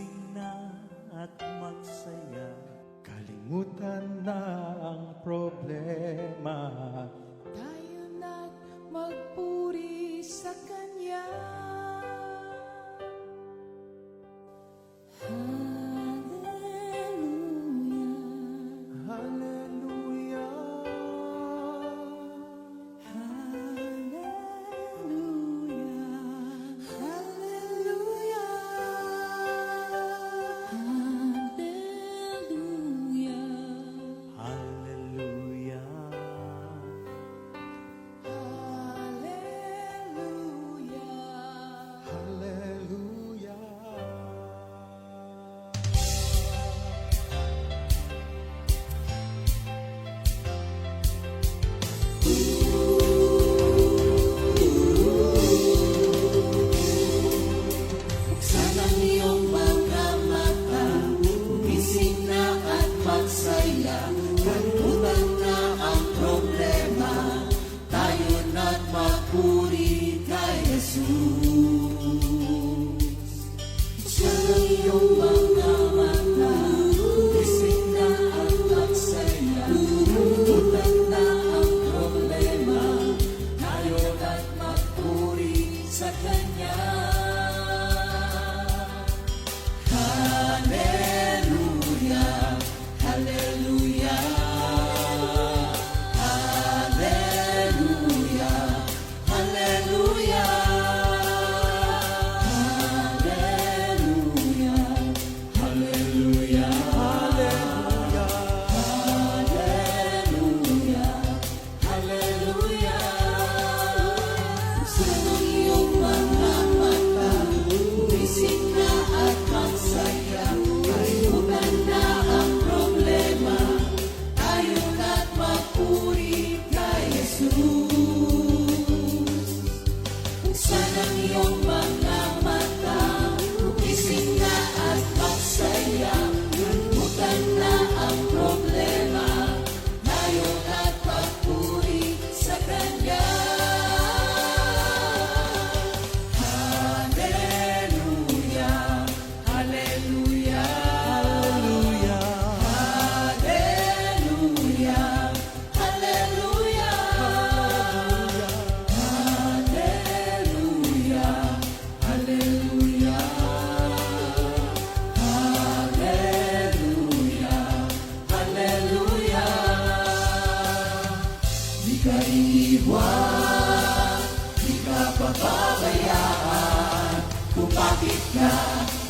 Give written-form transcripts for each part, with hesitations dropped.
Gumising na at magsaya. Kalimutan na ang problema. Tayo na't magpuri sa Kanya. Hallelujah.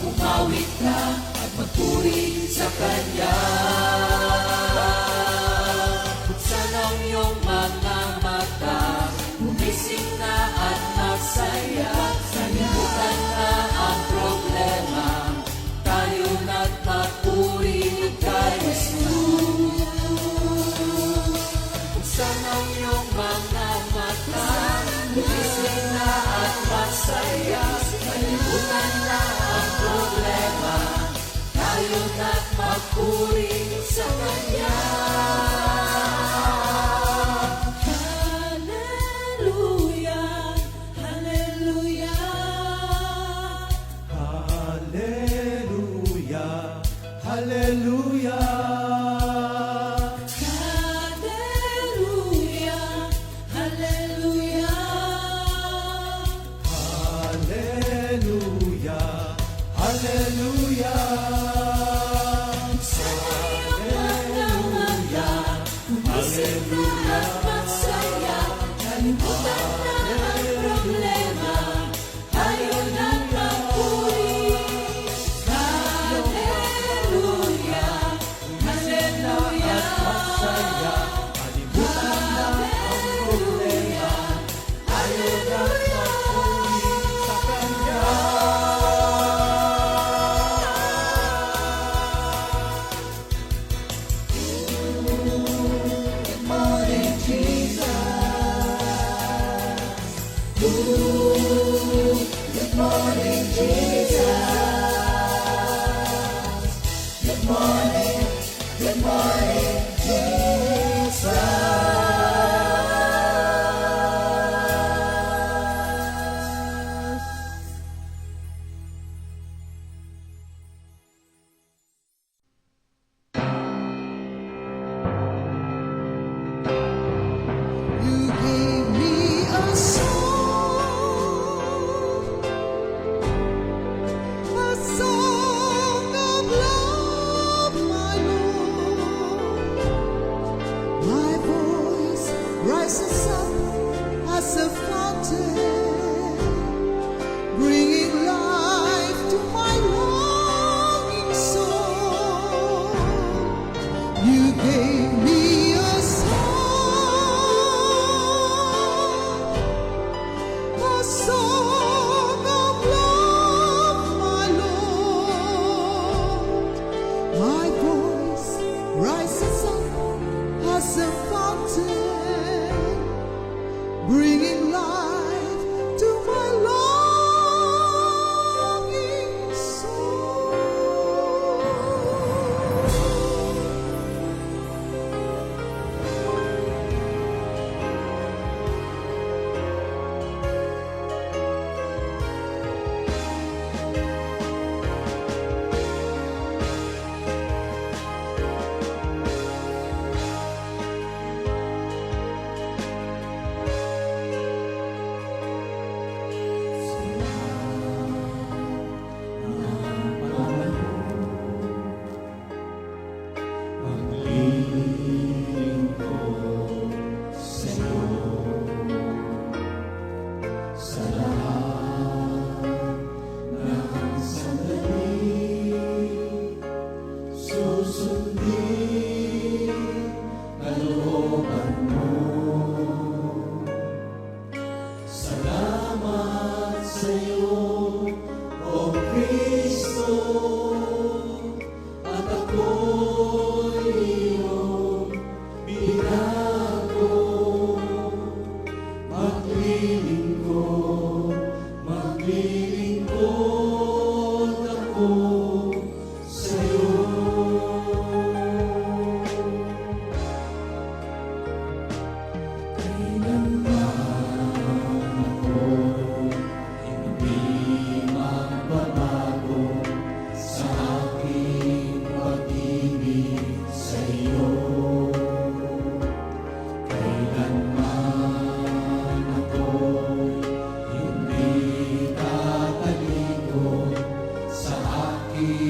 Umawit ka at magpuri sa Kanya. Buksan ang iyong mga mata, gumising na at magsaya. Kalimutan na ang problema, tayo na't magpuri kay Jesus. Buksan ang iyong mga mata, gumising na at magsaya. Kalimutan na ang problema, tayo na't magpuri sa Kanya. Hallelujah, hallelujah. Hallelujah. Hallelujah. Hallelujah,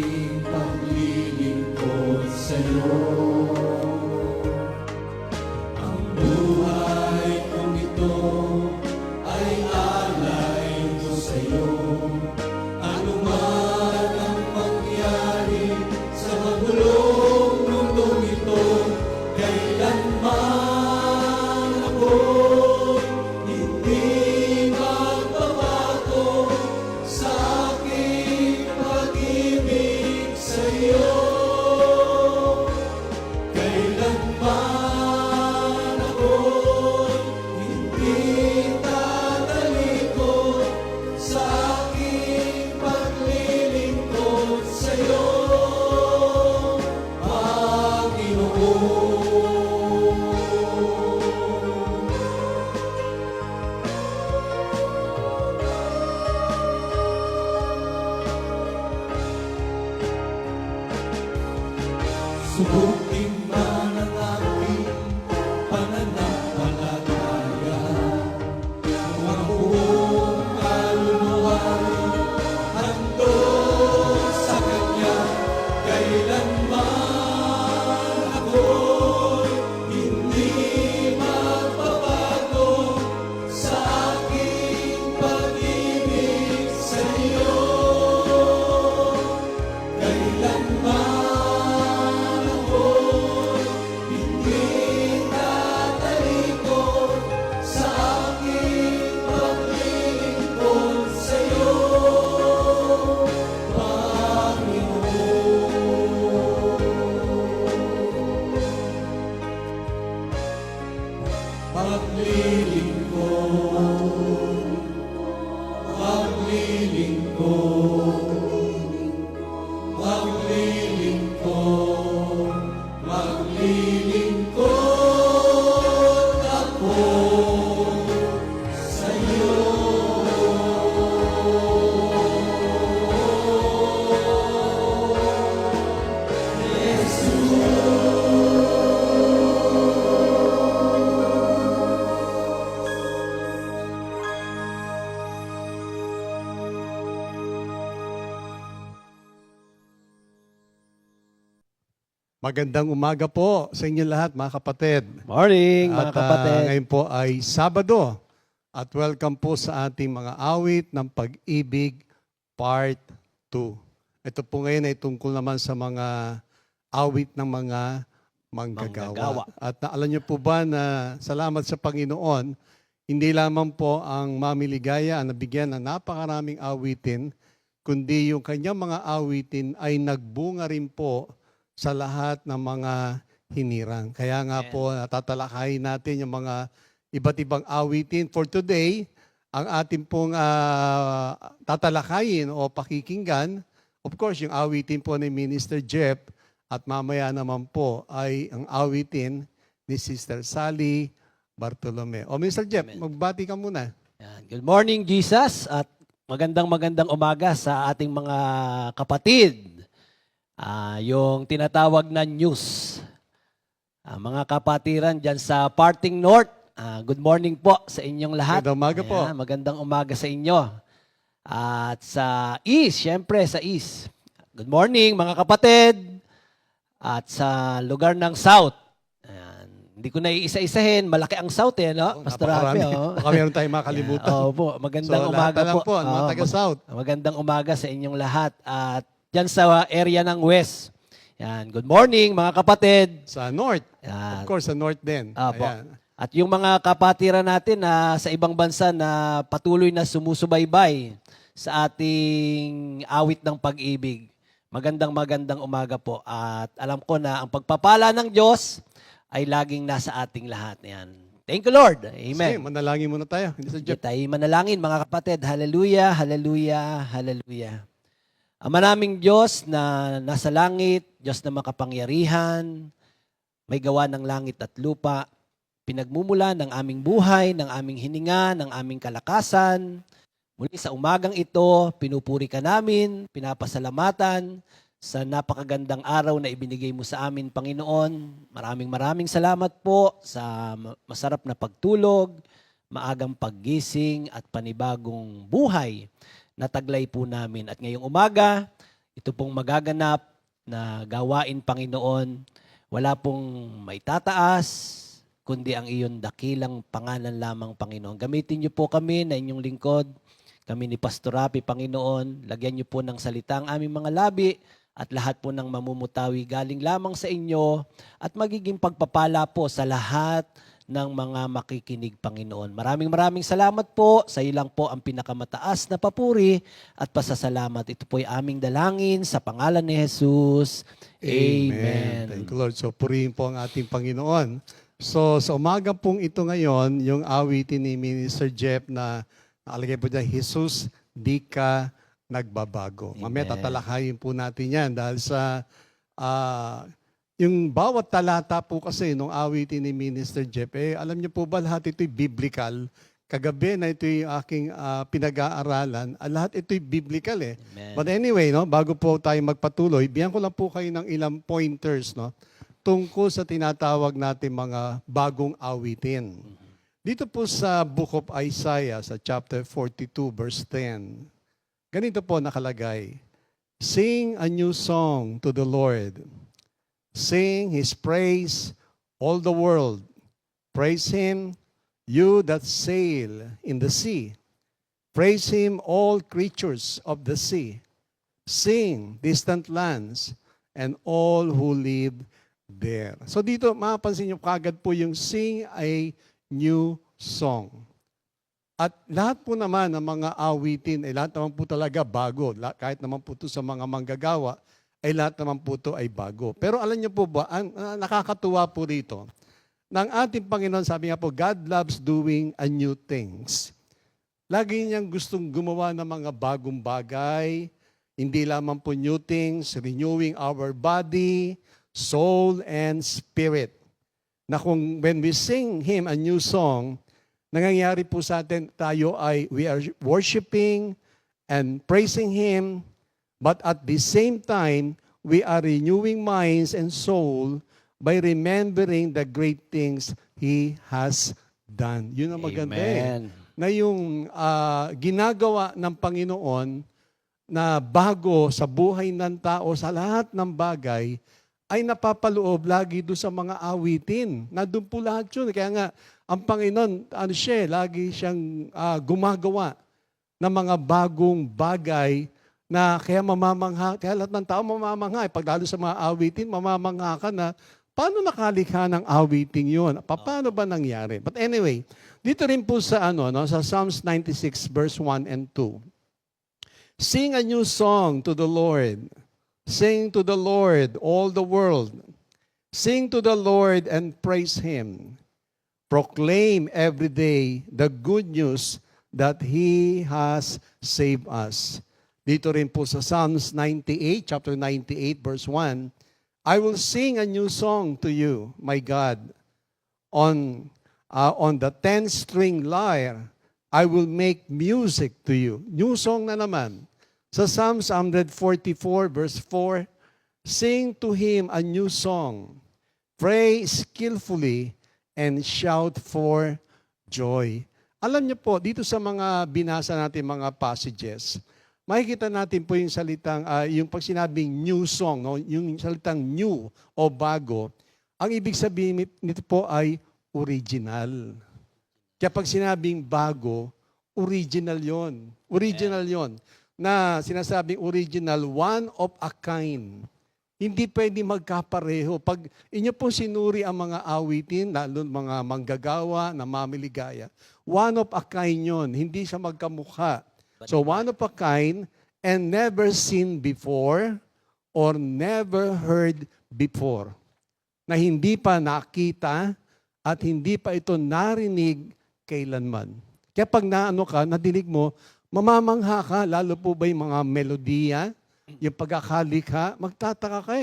aking paglilingkod sa'yo. Ang buhay kong ito ay alay ko sa'yo. Ano man ang mangyari sa magulong mundong ito, kailanman ako'y hindi magbabago sa aking pag-ibig sa'yo. Kailanman ako'y hindi tatalikod sa aking paglilingkod sa'yo, Panginoon. Subukin man ang aking pananampalataya, kung ang buong kaluluwa'y handog sa Kanya, kailanman ako'y hindi magbabago sa aking pag-ibig sa'yo. Kailanman ako'y hindi tatalikod sa aking paglilingkod sa'yo, Panginoon. Maglilingkod ako sa'yo. Magandang umaga po sa inyo lahat, mga kapatid. Morning, mga At kapatid. ngayon po ay Sabado. At welcome po sa ating mga awit ng pag-ibig Part 2. Ito po ngayon ay tungkol naman sa mga awit ng mga manggagawa. Manggagawa. At alam niyo po ba na salamat sa Panginoon, hindi lamang po ang Mami Ligaya ang nabigyan ng napakaraming awitin, kundi yung kanyang mga awitin ay nagbunga rin po sa lahat ng mga hinirang. Kaya nga po, tatalakayin natin yung mga iba't ibang awitin. For today, ang ating pong tatalakayin o pakikinggan, of course, yung awitin po ni Minister Jeff, at mamaya naman po ay ang awitin ni Sister Sally Bartolome. O Mr. Jeff, Amen. magbati ka muna. Yan. Good morning, Jesus, at magandang umaga sa ating mga kapatid. Yung tinatawag na news. Mga kapatiran dyan sa Parting North, good morning po sa inyong lahat. Magandang umaga po. Ayan, magandang umaga sa inyo. At sa East, syempre sa East. Good morning mga kapatid. At sa lugar ng South. Ayan. Hindi ko na iisa-isahin, malaki ang South no? Pastor Rafi, Baka meron tayong makalimutan. Opo, magandang So, umaga lahat na lang po, ang mga taga-South. Magandang umaga sa inyong lahat. At dyan sa area ng West. Yan. Good morning mga kapatid. Sa North. Yan. Of course, sa North din. Apo. Ayan. At yung mga kapatiran natin na sa ibang bansa na patuloy na sumusubaybay sa ating awit ng pag-ibig. Magandang umaga po. At alam ko na ang pagpapala ng Diyos ay laging nasa ating lahat. Yan. Thank you, Lord. Amen. Sige, manalangin muna tayo. Hindi sa Sige, Jeff. tayo manalangin mga kapatid. Hallelujah, hallelujah, hallelujah. Ama naming Diyos na nasa langit, Diyos na makapangyarihan, may gawa ng langit at lupa, pinagmumula ng aming buhay, ng aming hininga, ng aming kalakasan. Muli sa umagang ito, pinupuri ka namin, pinapasalamatan sa napakagandang araw na ibinigay mo sa amin, Panginoon. Maraming salamat po sa masarap na pagtulog, maagang paggising at panibagong buhay na taglay po namin. At ngayong umaga, ito pong magaganap na gawain, Panginoon, wala pong may tataas, kundi ang iyon dakilang pangalan lamang, Panginoon. Gamitin niyo po kami na inyong lingkod, kami ni Pastor Rapi, Panginoon. Lagyan niyo po ng salita ang aming mga labi at lahat po ng mamumutawi galing lamang sa inyo at magiging pagpapala po sa lahat ng mga makikinig, Panginoon. Maraming salamat po. Sa iyo lang po ang pinakamataas na papuri at pasasalamat. Ito po ay aming dalangin sa pangalan ni Jesus. Amen. Thank you, Lord. So, purihin po ang ating Panginoon. So, sa umaga pong ito ngayon, yung awitin ni Minister Jeff na nakalagay po dyan, Jesus, di ka nagbabago. Amen. Mamaya tatalakayin po natin yan dahil sa yung bawat talata po kasi nung awitin ni Minister Jeff, alam niyo po ba lahat ito'y biblical? Kagabi na ito'y aking pinag-aaralan, lahat ito'y biblical eh. Amen. But anyway, no, bago po tayo magpatuloy, bigyan ko lang po kayo ng ilang pointers, no, tungkol sa tinatawag natin mga bagong awitin. Dito po sa Book of Isaiah, sa chapter 42, verse 10, ganito po nakalagay, "Sing a new song to the Lord. Sing His praise, all the world. Praise Him, you that sail in the sea. Praise Him, all creatures of the sea. Sing, distant lands, and all who live there." So dito, mapapansin nyo kagad po yung sing a new song. At lahat po naman ng mga awitin, lahat naman po talaga bago. Kahit naman po ito sa mga manggagawa, ay lahat naman po ito ay bago. Pero alam niyo po ba, ang nakakatuwa po rito, ng ating Panginoon, sabi nga po, God loves doing a new things. Lagi niyang gustong gumawa ng mga bagong bagay, hindi lamang po new things, renewing our body, soul, and spirit. Na kung when we sing Him a new song, nangyayari po sa atin, we are worshiping and praising Him, but at the same time, we are renewing minds and soul by remembering the great things He has done. Yun ang maganda Amen. Na yung ginagawa ng Panginoon na bago sa buhay ng tao, sa lahat ng bagay, ay napapaloob lagi doon sa mga awitin. Na doon po lahat yun. Kaya nga, ang Panginoon, lagi siyang gumagawa ng mga bagong bagay na kaya mamamangha, kaya lahat ng tao mamamangha. Pag lalo sa mga awitin, mamamangha ka na, paano nakalikha ng awitin yun? Paano ba nangyari? But anyway, dito rin po sa, sa Psalms 96 verse 1 and 2. Sing a new song to the Lord. Sing to the Lord, all the world. Sing to the Lord and praise Him. Proclaim every day the good news that He has saved us. Dito rin po sa Psalms 98, chapter 98, verse 1, I will sing a new song to you, my God. On the 10-string lyre, I will make music to you. New song na naman. Sa Psalms 144, verse 4, sing to Him a new song. Pray skillfully and shout for joy. Alam niyo po, dito sa mga binasa natin mga passages, makikita natin po yung salitang, yung pag sinabing new song, no? Yung salitang new o bago, ang ibig sabihin nito po ay original. Kaya pag sinabing bago, original yon. Original yon. Na sinasabing original, one of a kind. Hindi pwede magkapareho. Pag inyo po sinuri ang mga awitin, lalo mga manggagawa na mamiligaya, one of a kind yon. Hindi siya magkamukha. So one of a kind and never seen before or never heard before. Na hindi pa nakita at hindi pa ito narinig kailanman. Kaya pag nadinig mo, mamamangha ka, lalo po ba yung mga melodiya, yung pagkakalikha, magtataka ka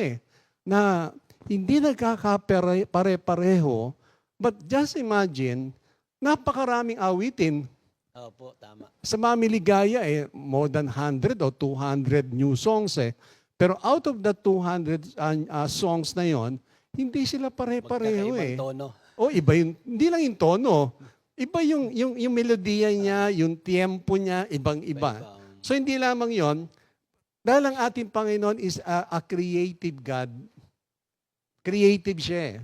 na hindi nagkakapare-pareho, but just imagine, napakaraming awitin. Opo, tama. Sa mamiligaya, more than 100 o 200 new songs Pero out of the 200 songs na yon, hindi sila pare-pareho Magkakaibang tono. Iba yung, hindi lang yung tono. Iba yung melodiya niya, yung tiempo niya, ibang-iba. So hindi lamang yon, Dahil ang ating Panginoon is a creative God. Creative siya eh.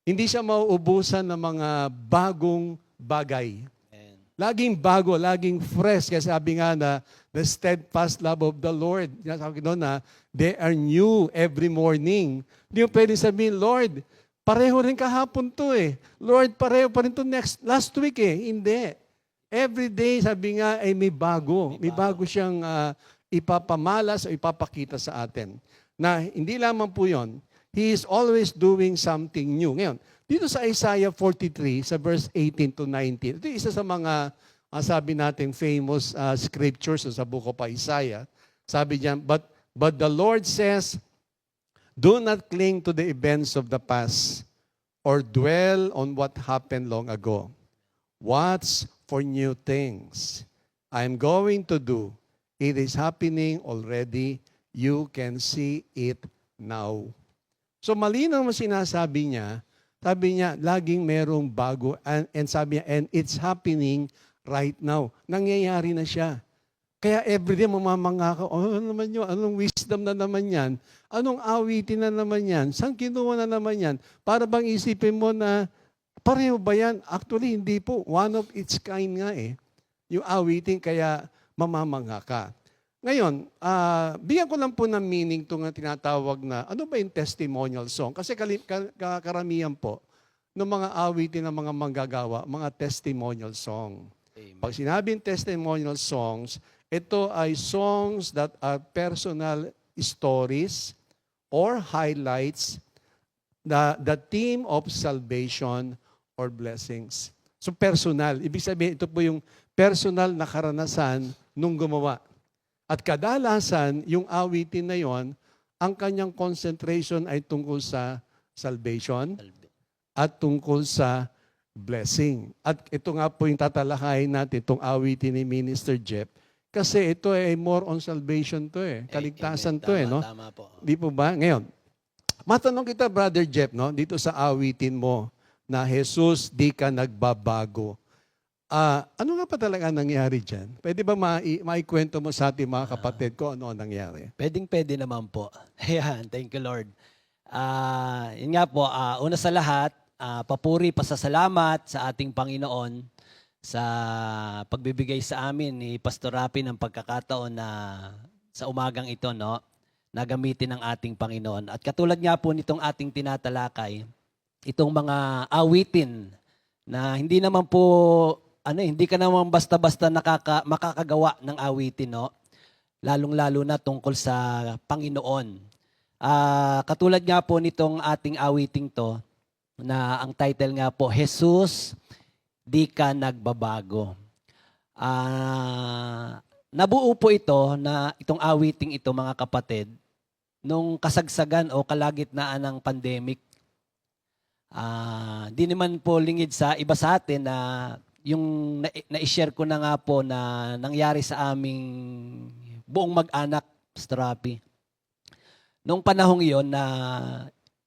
Hindi siya mauubusan ng mga bagong bagay. Amen. Laging bago, laging fresh. Kasi sabi nga na, the steadfast love of the Lord. Sabi ko na, they are new every morning. Hindi mo pwede sabihin, Lord, pareho rin kahapon to eh. Lord, pareho pa rin to last week eh. Hindi. Every day, sabi nga, ay may bago. May bago siyang ipapamalas o ipapakita sa atin. Na hindi lamang po yon, He is always doing something new. Ngayon, dito sa Isaiah 43, sa verse 18 to 19, ito isa sa mga, sabi natin, famous scriptures sa book of Isaiah. Sabi diyan, but the Lord says, do not cling to the events of the past or dwell on what happened long ago. Watch for new things I'm going to do. It is happening already. You can see it now. So malinaw mo sinasabi niya, sabi niya, laging merong bago, and sabi niya, and it's happening right now. Nangyayari na siya. Kaya everyday mamamanga ka, ano naman yun? Anong wisdom na naman yan? Anong awitin na naman yan? Saan kinuha na naman yan? Para bang isipin mo na, pareho ba yan? Actually, hindi po. One of its kind nga eh. Yung awitin, kaya mamamanga ka. Ngayon, bigyan ko lang po ng meaning itong tinatawag na, ano ba yung testimonial song? Kasi karamihan po, ng mga awitin ng mga manggagawa, mga testimonial song. Amen. Pag sinabing testimonial songs, ito ay songs that are personal stories or highlights the theme of salvation or blessings. So personal. Ibig sabihin, ito po yung personal na karanasan nung gumawa. At kadalasan, yung awitin na yon, ang kanyang concentration ay tungkol sa salvation at tungkol sa blessing. At ito nga po yung tatalakayin natin, itong awitin ni Minister Jeff, kasi ito ay more on salvation to eh. Kaligtasan to eh, no? Tama po. Di po ba? Ngayon, matanong kita, Brother Jeff, no? Dito sa awitin mo na Jesus, di ka nagbabago. Ano nga pa talaga nangyari dyan? Pwede ba maikwento mo sa ating mga kapatid ko ano ang nangyari? Pwede naman po. Ayan, thank you Lord. Yun nga po, una sa lahat, papuri, pasasalamat sa ating Panginoon sa pagbibigay sa amin ni Pastor Rapi ng pagkakataon na sa umagang ito, no, na gamitin ng ating Panginoon. At katulad nga po nitong ating tinatalakay, itong mga awitin na hindi naman po hindi ka naman basta-basta makakagawa ng awitin, no? Lalong-lalo na tungkol sa Panginoon. Katulad nga po nitong ating awiting to, na ang title nga po, Jesus, di ka nagbabago. Nabuo po ito, na itong awiting ito, mga kapatid, nung kasagsagan o kalagitnaan ng pandemic. Di naman po lingid sa iba sa atin na yung na-share ko na nga po na nangyari sa aming buong mag-anak, Pastor Rapi. Nung panahong yon na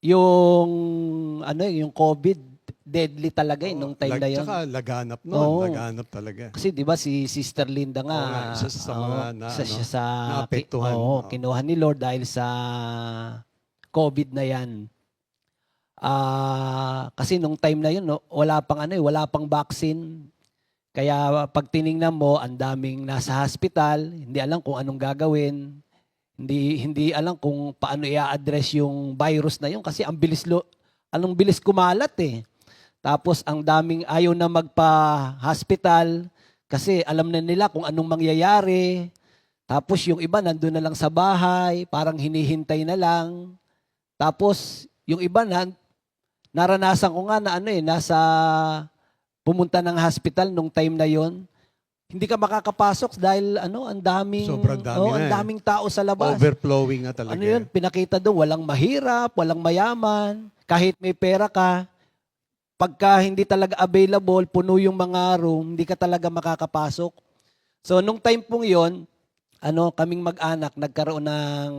yung COVID, deadly talaga nung time na yun. Tsaka laganap noon, laganap talaga. Kasi di ba si Sister Linda nga, isa sa mga naapektuhan. Kinuha ni Lord dahil sa COVID na yan. Kasi nung time na yun, no, wala pang vaccine. Kaya pag tiningnan mo, ang daming nasa hospital, hindi alam kung anong gagawin. Hindi alam kung paano i-address yung virus na yun kasi anong bilis kumalat eh. Tapos ang daming ayaw na magpa-hospital kasi alam na nila kung anong mangyayari. Tapos yung iba nandun na lang sa bahay, parang hinihintay na lang. Tapos yung iba naranasan ko nga na nasa pumunta ng hospital nung time na yon. Hindi ka makakapasok dahil ang daming daming tao sa labas. Overflowing nga talaga. Pinakita doon, walang mahirap, walang mayaman, kahit may pera ka, pagka hindi talaga available, puno yung mga room, hindi ka talaga makakapasok. So nung time pong yon, kaming mag-anak nagkaroon ng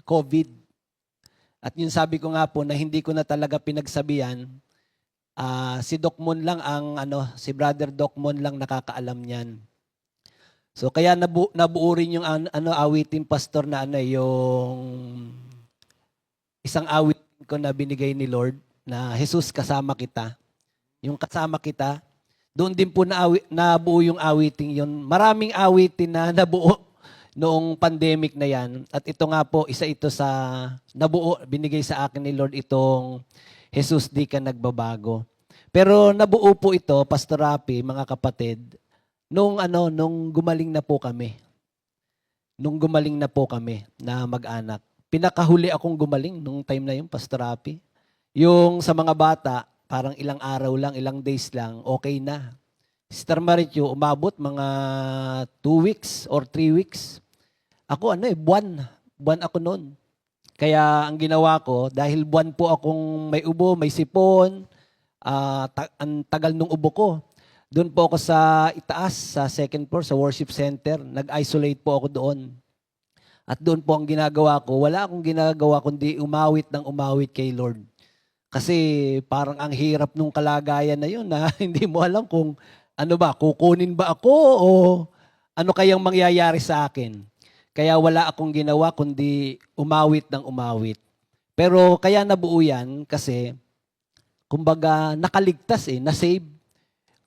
COVID. At yun sabi ko nga po na hindi ko na talaga pinagsabihan. Si Doc Mon lang si Brother Doc Mon lang nakakaalam niyan. So kaya nabuo rin yung awitin pastor na yung isang awitin ko na binigay ni Lord na Jesus kasama kita. Yung kasama kita, doon din po nabuo yung awiting yun. Maraming awitin na nabuo noong pandemic na yan. At ito nga po, isa ito sa nabuo, binigay sa akin ni Lord itong Jesus di ka nagbabago. Pero nabuo po ito, Pastor Rapi, mga kapatid, nung gumaling na po kami. Nung gumaling na po kami na mag-anak. Pinakahuli akong gumaling nung time na yun, Pastor Rapi. Yung sa mga bata, parang ilang araw lang, ilang days lang, okay na. Sister Maritio, umabot mga 2 weeks or 3 weeks. Ako buwan ako noon. Kaya ang ginawa ko, dahil buwan po akong may ubo, may sipon, ang tagal nung ubo ko. Doon po ako sa itaas, sa second floor, sa worship center. Nag-isolate po ako doon. At doon po ang ginagawa ko, wala akong ginagawa kundi umawit ng umawit kay Lord. Kasi parang ang hirap nung kalagayan na yun na hindi mo alam kung kukunin ba ako o ano kayang mangyayari sa akin. Kaya wala akong ginawa kundi umawit ng umawit. Pero kaya nabuo yan kasi kumbaga nakaligtas na-save.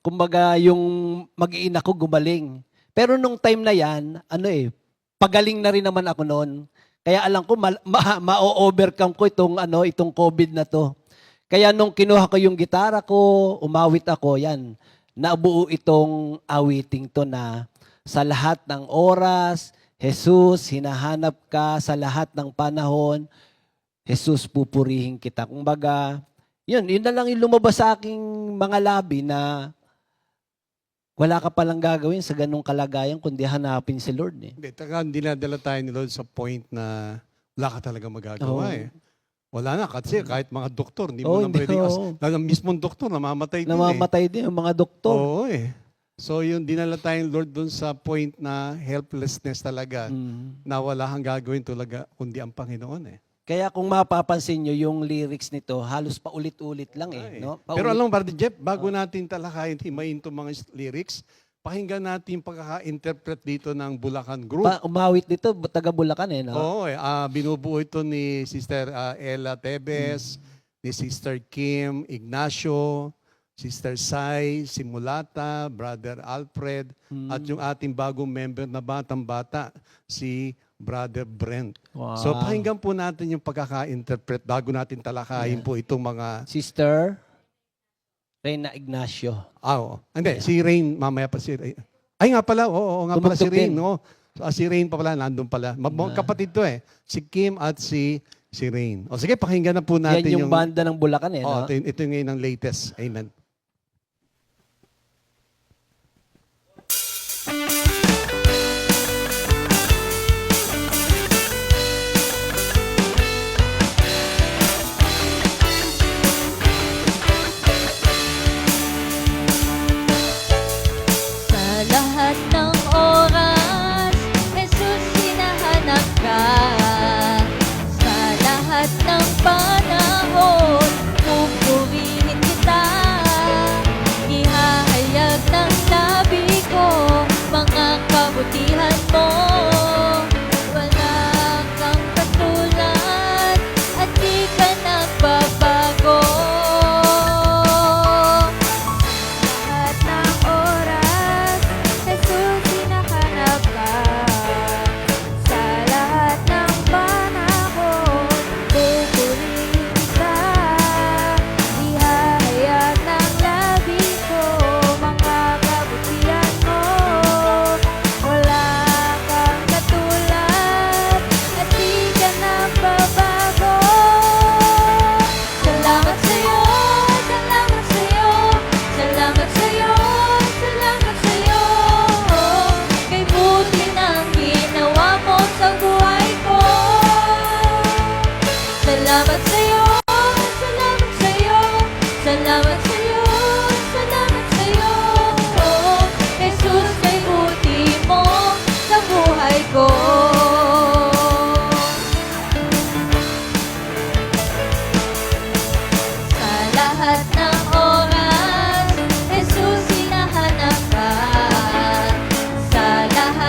Kumbaga yung mag-iina ko gumaling. Pero nung time na yan, pagaling na rin naman ako noon. Kaya alam ko ma-overcome ko itong COVID na to. Kaya nung kinuha ko yung gitara ko, umawit ako, yan. Nabuo itong awiting to na sa lahat ng oras, Jesus, hinahanap ka sa lahat ng panahon, Jesus, pupurihin kita. Kumbaga, yun na lang yung lumabas sa aking mga labi na wala ka palang gagawin sa ganung kalagayan kundi hanapin si Lord. Hindi, dinadala tayo ni Lord sa point na wala ka talaga magagawa Wala na, kasi kahit mga doktor, hindi mo na pwedeng ang mismong doktor, namamatay din Namamatay din yung mga doktor. Oo So yung dinala tayo ni Lord dun sa point na helplessness talaga, na wala kang gagawin talaga kundi ang Panginoon Kaya kung mapapansin nyo, yung lyrics nito, halos paulit-ulit lang no? Pero alam mo, Brother Jeff, bago natin talakayin, himayin itong mga lyrics, pakinggan natin yung pagkaka-interpret dito ng Bulacan Group. Umawit dito, taga Bulacan no? Oo, binubuo ito ni Sister Ella Tebes, ni Sister Kim Ignacio, Sister Sai Simulata, Brother Alfred, at yung ating bagong member na batang-bata, si Brother Brent. Wow. So pakinggan po natin yung pagkaka-interpret bago natin talakayin po itong mga... Sister Reyna Ignacio. Hindi, si Rain, mamaya pa si Rain. Ay nga pala, oo nga pala si Rain. Si Rain pa pala, nandun pala. Kapatid to si Kim at si Rain. Sige, pakinggan na po natin Yan yung banda ng Bulacan no? Ito yung ngayon ang latest. Amen. kabutihan mo. Wala kang katulad at di ka nagbabago. Lahat ng oras, Jesus, hinahanap ka. Sa lahat ng panahon, pupurihin kita. Ihahayag ng labi ko mga kabutihan mo. Wala kang katulad at di ka nagbabago. Salamat sa'yo, salamat sa'yo, salamat sa'yo, salamat sa'yo. Kay buti ng ginawa mo sa buhay ko. Salamat sa'yo, salamat sa'yo, salamat sa'yo, salamat sa'yo. Jesus, kay buti mo sa buhay ko. Sa lahat ng oras, Jesus, hinahanap ka. Sa lahat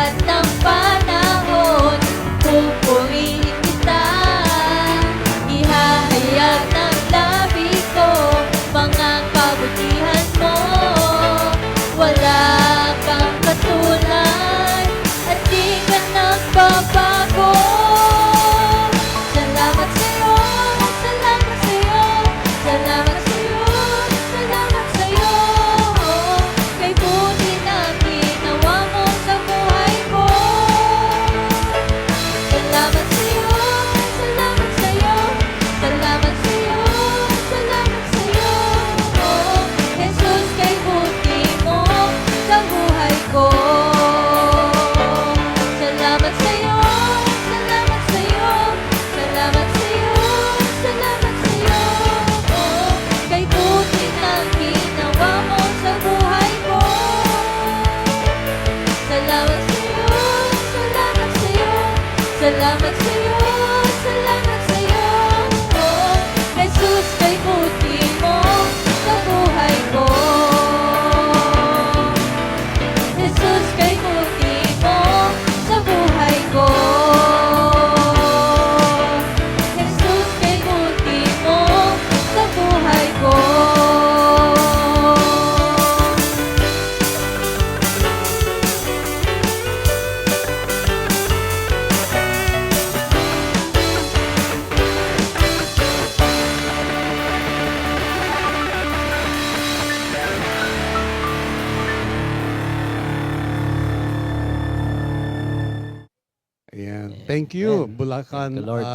Thank you, Amen. Bulacan Thank you, Lord.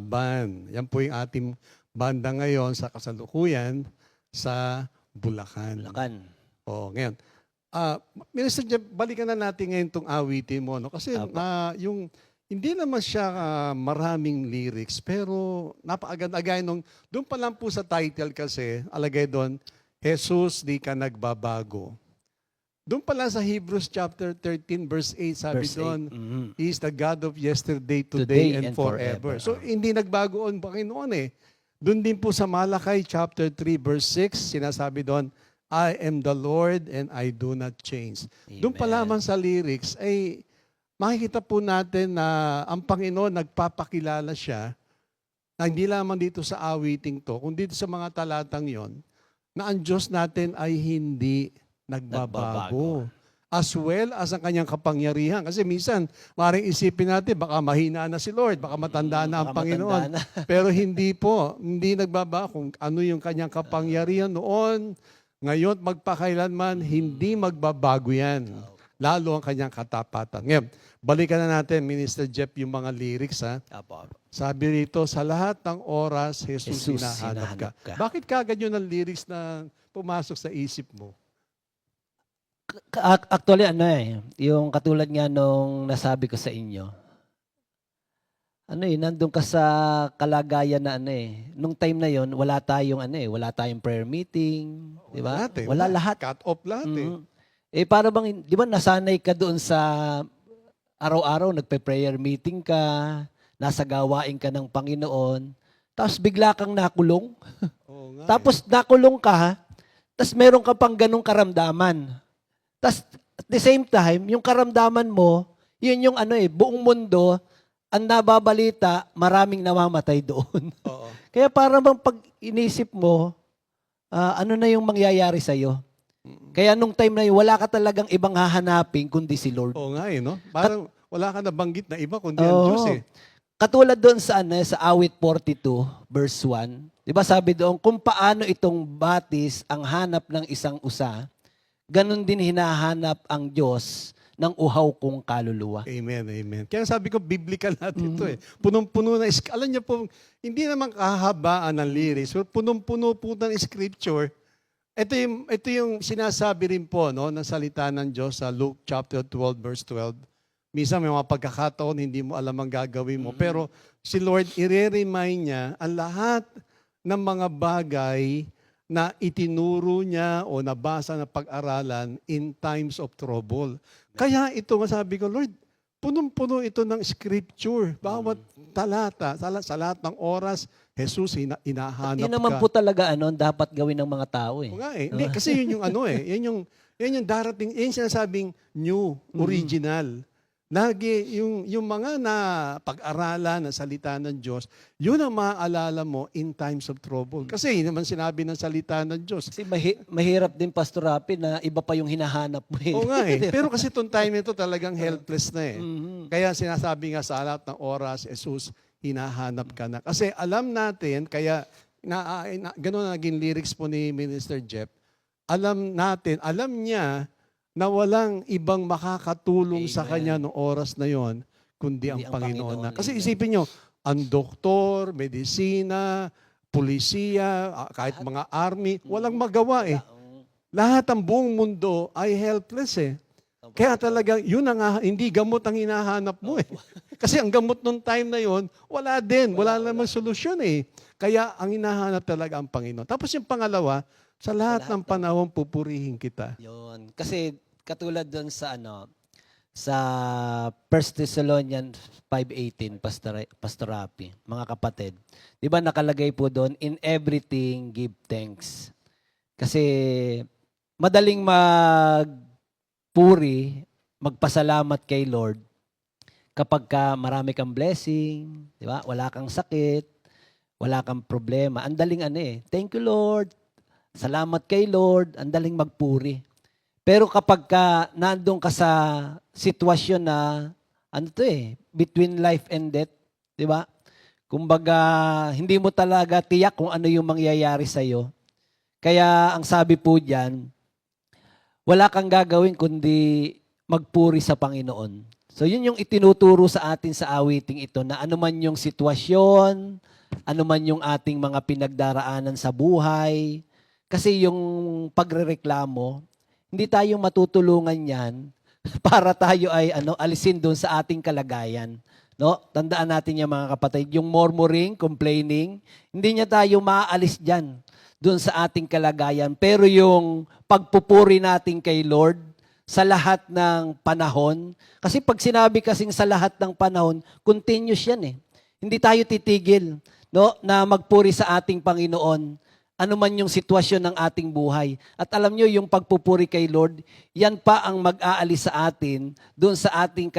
Band. Yan po yung ating banda ngayon sa kasalukuyan sa Bulacan. Bulacan. Ngayon. Minister Jeff, balikan na natin ngayon itong awitin mo. No? Kasi yung hindi naman siya maraming lyrics, pero napakaganda nung doon pa lang po sa title kasi, alagay doon, Jesus, di ka nagbabago. Doon pa lang sa Hebrews chapter 13 verse 8, sabi Verse 8. doon, Mhm. He is the God of yesterday, Today, today, and and forever. forever. So hindi nagbago ang Panginoon eh. Doon din po sa Malakay chapter 3 verse 6, sinasabi doon, I am the Lord and I do not change. Doon pa Amen. lamang sa lyrics ay makikita po natin na ang Panginoon nagpapakilala siya na hindi lamang dito sa awiting to, kundi dito sa mga talatang yon, na ang Diyos natin ay hindi nagbabago. As well as ang kanyang kapangyarihan. Kasi minsan, maaaring isipin natin, baka mahina na si Lord, baka matanda na ang Baka Panginoon. matanda na. Pero hindi po, hindi nagbabago kung ano yung kanyang kapangyarihan noon, ngayon, magpakailanman, hindi magbabago yan. Lalo ang kanyang katapatan. Ngayon, balikan na natin, Minister Jeff, yung mga lyrics. Ha? Apo. Sabi rito, sa lahat ng oras, Jesus, Jesus, hinahanap ka. hinahanap ka. Bakit kagad yun ang lyrics na pumasok sa isip mo? Actually, yung katulad nga nung nasabi ko sa inyo, nandun ka sa kalagayan na nung time na yon wala tayong wala tayong prayer meeting, di ba? Wala lahat. Cut off lahat eh. Mhm. Para bang, di ba nasanay ka doon sa araw-araw, nagpe-prayer meeting ka, nasa gawain ka ng Panginoon, tapos bigla kang nakulong. Oo nga Tapos nakulong ka, tapos meron ka pang ganong karamdaman. Tapos at the same time, yung karamdaman mo, yun yung buong mundo, ang nababalita, maraming namamatay doon. Oo. Kaya para bang pag inisip mo, ano na yung mangyayari sa'yo? Kaya nung time na yun, wala ka talagang ibang hahanapin kundi si Lord. Oo nga eh, no? Parang wala ka nabanggit na iba kundi ang Diyos eh. Katulad doon sa sa awit 42 verse 1, 'di ba sabi doon kung paano itong batis ang hanap ng isang usa, ganun din hinahanap ang Diyos ng uhaw kong kaluluwa. Amen, amen. Kaya sabi ko, biblical natin ito eh. Punong-puno na, alam niyo po, hindi naman kahabaan ng lyrics, pero punong-puno po ng scripture. Ito yung sinasabi rin po no, ng salita ng Diyos sa Luke chapter 12 verse 12. Minsan may mga pagkakataon, hindi mo alam ang gagawin mo. Pero si Lord, i-remind niya ang lahat ng mga bagay na itinuro niya o nabasa na pag-aralan in times of trouble. Kaya ito, masabi ko, Lord, punong-puno ito ng scripture. Bawat talata, sa lahat ng oras, Jesus, hinahanap Hindi naman ka. po talaga dapat gawin ng mga tao eh. Oo nga eh. Hindi, kasi yun yung yan yung darating, yan sinasabing new, original. Lagi, yung mga na pag-aralan na salita ng Diyos, yun ang maaalala mo in times of trouble. Kasi yun naman sinabi ng salita ng Diyos. Kasi mahirap din, Pastor Rapi, na iba pa yung hinahanap mo eh. Oo nga eh. Pero kasi itong time ito talagang helpless na eh. Mhm. Kaya sinasabi nga sa lahat ng oras, Jesus, hinahanap ka na. Kasi alam natin, kaya gano'n na naging lyrics po ni Minister Jeff, alam niya na walang ibang makakatulong sa kanya noong oras na yon kundi ang Panginoon na. Kasi isipin nyo, ang doktor, medisina, pulisiya, kahit mga army, walang magawa eh. Lahat ang buong mundo ay helpless eh. Kaya talagang yun ang hindi gamot ang hinahanap mo eh. Kasi ang gamot nung time na yon, wala din, wala namang solusyon eh. Kaya ang hinahanap talaga ang Panginoon. Tapos yung pangalawa, sa lahat ng panahon pupurihin kita. Yun. Kasi katulad doon sa sa 1 Thessalonians 5:18, Pastor Rapi, mga kapatid. 'Di ba nakalagay po doon, in everything give thanks. Kasi madaling magpuri, magpasalamat kay Lord kapag marami kang blessing, 'di ba? Wala kang sakit, wala kang problema. Ang daling thank you Lord. Salamat kay Lord, ang daling magpuri. Pero kapag nandun ka sa sitwasyon na, between life and death, di ba? Kumbaga, hindi mo talaga tiyak kung ano yung mangyayari sa'yo. Kaya ang sabi po diyan, wala kang gagawin kundi magpuri sa Panginoon. So yun yung itinuturo sa atin sa awiting ito na anuman yung sitwasyon, anuman yung ating mga pinagdaraanan sa buhay. Kasi yung pagrereklamo, hindi tayo matutulungan yan para tayo ay alisin doon sa ating kalagayan. No? Tandaan natin yan mga kapatid, yung murmuring, complaining, hindi niya tayo maaalis dyan doon sa ating kalagayan. Pero yung pagpupuri natin kay Lord, sa lahat ng panahon. Kasi pag sinabi kasing sa lahat ng panahon, continuous yan eh. Hindi tayo titigil na magpuri sa ating Panginoon, ano man yung sitwasyon ng ating buhay. At alam nyo, yung pagpupuri kay Lord, yan pa ang mag-aalis sa atin doon sa ating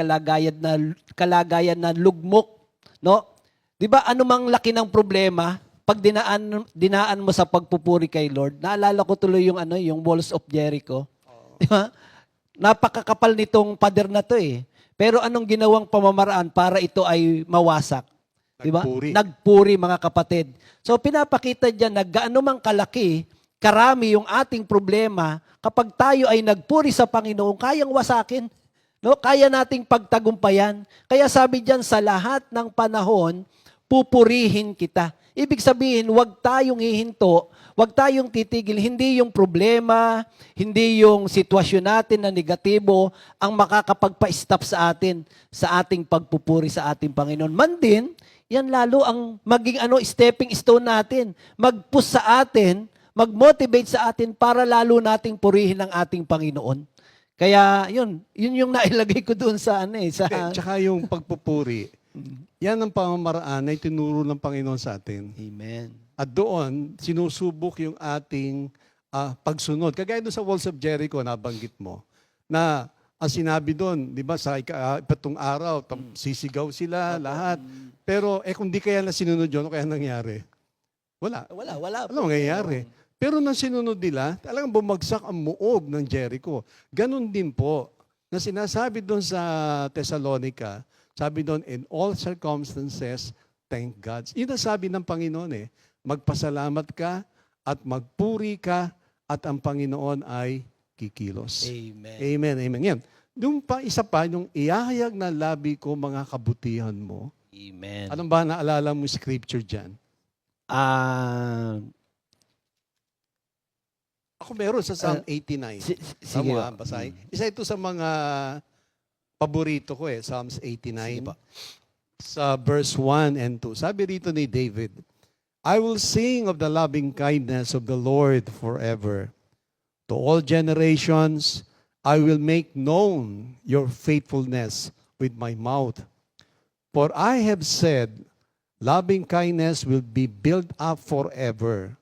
kalagayan na lugmok. No? Di ba, anumang laki ng problema, pag dinaan mo sa pagpupuri kay Lord, naalala ko tuloy yung Walls of Jericho. Di ba? Napakakapal nitong pader na to eh. Pero anong ginawang pamamaraan para ito ay mawasak? Diba? Nagpuri mga kapatid. So pinapakita diyan na gaano mang kalaki, karami yung ating problema, kapag tayo ay nagpuri sa Panginoon, kayang wasakin. No? Kaya nating pagtagumpayan. Kaya sabi diyan, sa lahat ng panahon, pupurihin kita. Ibig sabihin, huwag tayong hihinto, huwag tayong titigil. Hindi yung problema, hindi yung sitwasyon natin na negatibo ang makakapagpa-stop sa atin, sa ating pagpupuri sa ating Panginoon. Man din, yan lalo ang maging stepping stone natin. Mag-push sa atin, mag-motivate sa atin para lalo nating purihin ang ating Panginoon. Kaya yun yung nailagay ko doon sa Tsaka yung pagpupuri, yan ang pamamaraan na itinuro ng Panginoon sa atin. Amen. At doon, sinusubok yung ating pagsunod. Kagaya doon sa Walls of Jericho, nabanggit mo, na ang sinabi doon, di ba, sa ipatong araw, sisigaw sila, lahat. Pero, kung di kaya na sinunod yun, ano kaya nangyari? Wala. Ano mangyayari? Pero nang sinunod nila, talagang bumagsak ang muog ng Jericho. Ganon din po, na sinasabi doon sa Thessalonica, sabi doon, in all circumstances, thank God. Yun ang sabi ng Panginoon eh. Magpasalamat ka at magpuri ka at ang Panginoon ay kikilos. Amen. Amen, amen. Yan. Doon pa, isa pa, yung ihahayag na labi ko mga kabutihan mo. Amen. Anong ba naalala mo scripture dyan? Ako meron sa Psalm 89. Sige. Basahin. Isa ito sa mga paborito ko eh, Psalms 89. Sa verse 1 and 2. Sabi rito ni David, I will sing of the loving kindness of the Lord forever. To all generations, I will make known your faithfulness with my mouth. For I have said, loving kindness will be built up forever.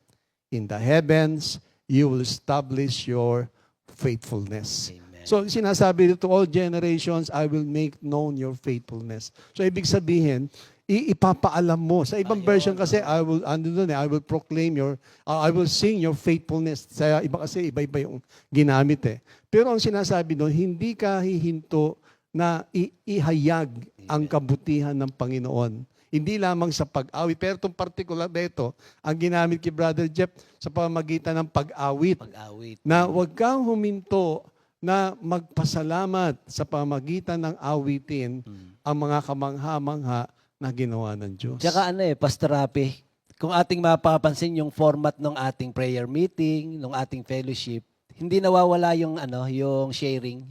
In the heavens, you will establish your faithfulness. Amen. So, sinasabi dito, all generations, I will make known your faithfulness. So, ibig sabihin, ipapaalam mo. Sa ibang version kasi, I will proclaim I will sing your faithfulness. Sa iba kasi, iba-iba yung ginamit eh. Pero ang sinasabi doon, hindi ka hihinto na ihayag ang kabutihan ng Panginoon. Hindi lamang sa pag-awit. Pero itong particular na ito, ang ginamit kay Brother Jeff sa pamamagitan ng pag-awit. Na huwag kang huminto na magpasalamat sa pamamagitan ng awitin ang mga kamangha-mangha na ginawa ng Diyos. Tsaka Pastor Rapi, kung ating mapapansin yung format ng ating prayer meeting, ng ating fellowship, hindi nawawala yung sharing.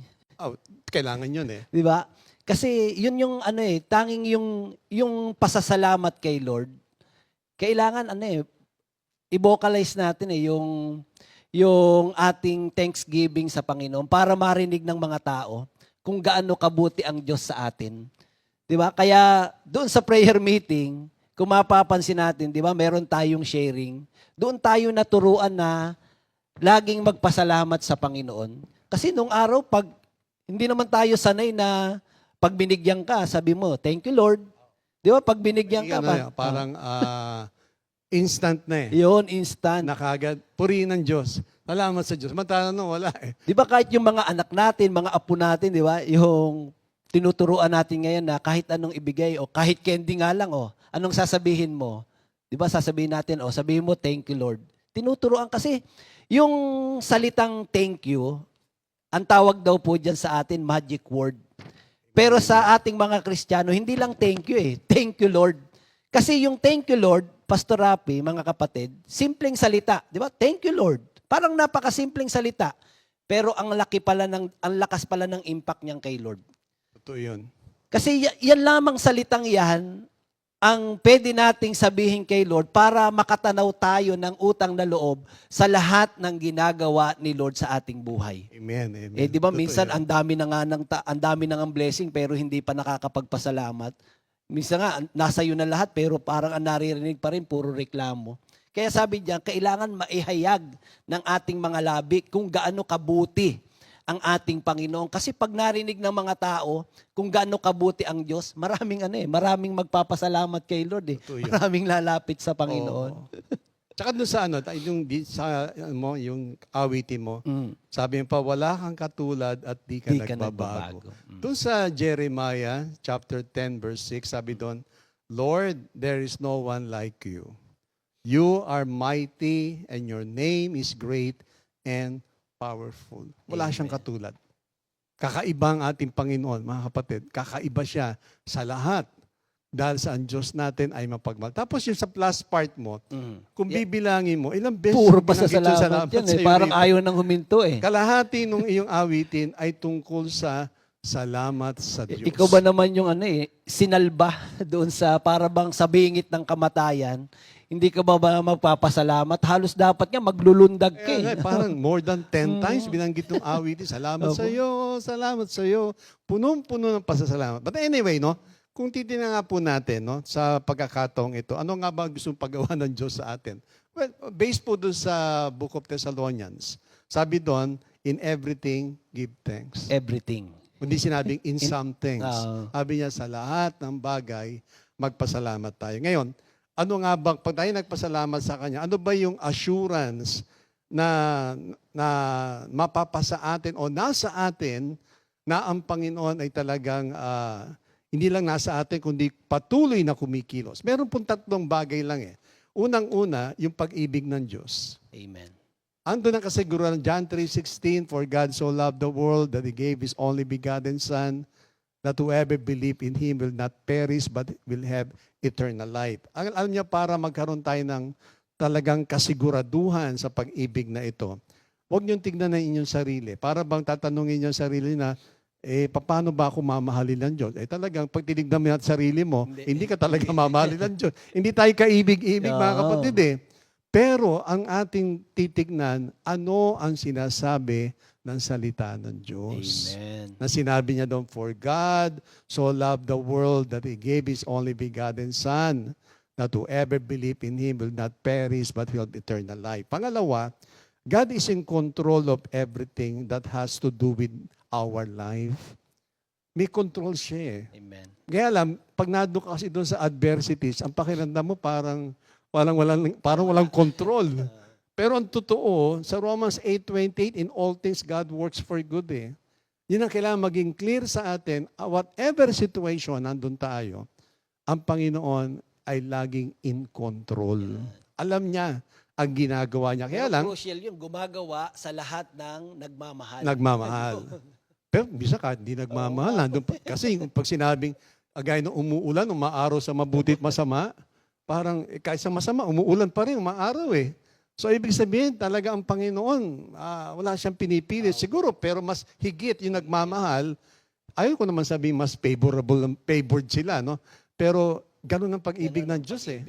Kailangan yun eh. Di ba? Kasi yun yung tanging yung pasasalamat kay Lord. Kailangan i-vocalize natin yung ating thanksgiving sa Panginoon para marinig ng mga tao kung gaano kabuti ang Diyos sa atin. 'Di ba? Kaya doon sa prayer meeting, kung mapapansin natin, 'di ba, meron tayong sharing. Doon tayo naturuan na laging magpasalamat sa Panginoon. Kasi nung araw pag hindi naman tayo sanay na pag binigyan ka, sabi mo, thank you Lord. 'Di ba? Pag binigyan ka parang instant na eh. Yun, instant. Nakagad, purihin ng Diyos. Salamat sa Diyos. Matala wala eh. Di ba kahit yung mga anak natin, mga apo natin, di ba, yung tinuturuan natin ngayon na kahit anong ibigay o kahit candy nga lang, anong sasabihin mo? Di ba sasabihin natin, sabihin mo, thank you Lord. Tinuturuan kasi yung salitang thank you, ang tawag daw po dyan sa atin, magic word. Pero sa ating mga Kristiyano, hindi lang thank you eh. Thank you, Lord. Kasi yung thank you, Lord, Pastor Rapi, mga kapatid, simpleng salita. Di ba? Thank you, Lord. Parang napakasimpleng salita. Pero ang lakas pala ng impact niyan kay Lord. Totoo yun. Kasi yan lamang salitang yan ang pwede nating sabihin kay Lord para makatanaw tayo ng utang na loob sa lahat ng ginagawa ni Lord sa ating buhay. Amen. Amen. Eh di ba Totoo minsan yan. ang dami na ng blessing pero hindi pa nakakapagpasalamat. Minsan nga nasa iyo na lahat pero parang ang naririnig pa rin puro reklamo. Kaya sabi diyan, kailangan maihayag ng ating mga labi kung gaano kabuti ang ating Panginoon. Kasi pag narinig ng mga tao kung gaano kabuti ang Diyos, maraming magpapasalamat kay Lord eh. Totoo yun. Maraming lalapit sa Panginoon. Oo. Tsaka doon sa yung awitin mo, Mm. sabi mo pa, wala kang katulad at di ka Di ka nagbabago. nagbabago. Mm. Doon sa Jeremiah chapter 10 verse 6, sabi doon, Lord, there is no one like you. You are mighty and your name is great and powerful. Wala Amen. siyang katulad. Kakaiba ang ating Panginoon, mga kapatid. Kakaiba siya sa lahat. Dahil sa ang Diyos natin ay mapagmahal. Tapos yung sa plus part mo, Mm. kung bibilangin mo, ilang beses Puro mo binanggit yung pasasalamat yan eh. sa'yo Parang rito. ayaw nang huminto eh. Kalahati nung iyong awitin ay tungkol sa salamat sa Diyos. Ikaw ba naman yung sinalba doon sa para bang sa bingit ng kamatayan? Hindi ka ba magpapasalamat? Halos dapat nga maglulundag ka Kaya nga, eh. parang more than 10 times binanggit ng awitin. Salamat sa iyo, salamat sa iyo. Punong-puno ng pasasalamat. But anyway, no, kung titingnan nga po natin no, sa pagkakataong ito, ano nga ba gusto pagawa ng Diyos sa atin? Well, based po doon sa Book of Thessalonians, sabi doon, in everything, give thanks. Everything. Hindi sinabing in some things. Ah. Sabi niya sa lahat ng bagay, magpasalamat tayo. Ngayon, ano nga bang, pag tayo nagpasalamat sa Kanya, ano ba yung assurance na mapapasa atin o nasa atin na ang Panginoon ay talagang hindi lang nasa atin, kundi patuloy na kumikilos. Meron pong tatlong bagay lang eh. Unang-una, yung pag-ibig ng Diyos. Amen. Ando na kasiguran, John 3:16, for God so loved the world that He gave His only begotten Son, that whoever believe in Him will not perish but will have eternal life. Alam niya, para magkaroon tayo ng talagang kasiguraduhan sa pag-ibig na ito, huwag niyong tignan na inyong sarili. Para bang tatanungin niyo sarili na, paano ba ako mamahalin ng Diyos? Talagang pag tinignan mo yung sarili mo, hindi ka talaga mamahalin ng Diyos. Hindi tayo kaibig-ibig, mga Oo. kapatid eh. Pero ang ating titignan, ano ang sinasabi ng salita ng Diyos? Amen. Na sinabi niya doon, for God so loved the world that He gave His only begotten Son, that whoever believe in Him will not perish but will have eternal life. Pangalawa, God is in control of everything that has to do with our life. May control siya eh. Amen. Kaya alam, pag nado ka kasi doon sa adversities, ang pakiramdam mo parang walang control. Pero ang totoo, sa Romans 8:28, in all things God works for good eh. Yun ang kailangan maging clear sa atin, whatever situation nandun tayo, ang Panginoon ay laging in control. Alam niya ang ginagawa niya. Kaya lang, Crucial yun, gumagawa sa lahat ng nagmamahal. nagmamahal. Pero bisa ka, hindi nagmamahal. Nandun pa. Kasi pag sinabing, agay na umuulan, umaaraw sa mabuti at masama, parang kahit sa masama, umuulan pa rin, umaaraw eh. So ibig sabihin, talaga ang Panginoon, wala siyang pinipili. Siguro, pero mas higit yung nagmamahal. Ayaw ko naman sabihin mas favored sila, no? Pero ganun ang pag-ibig ng Diyos eh.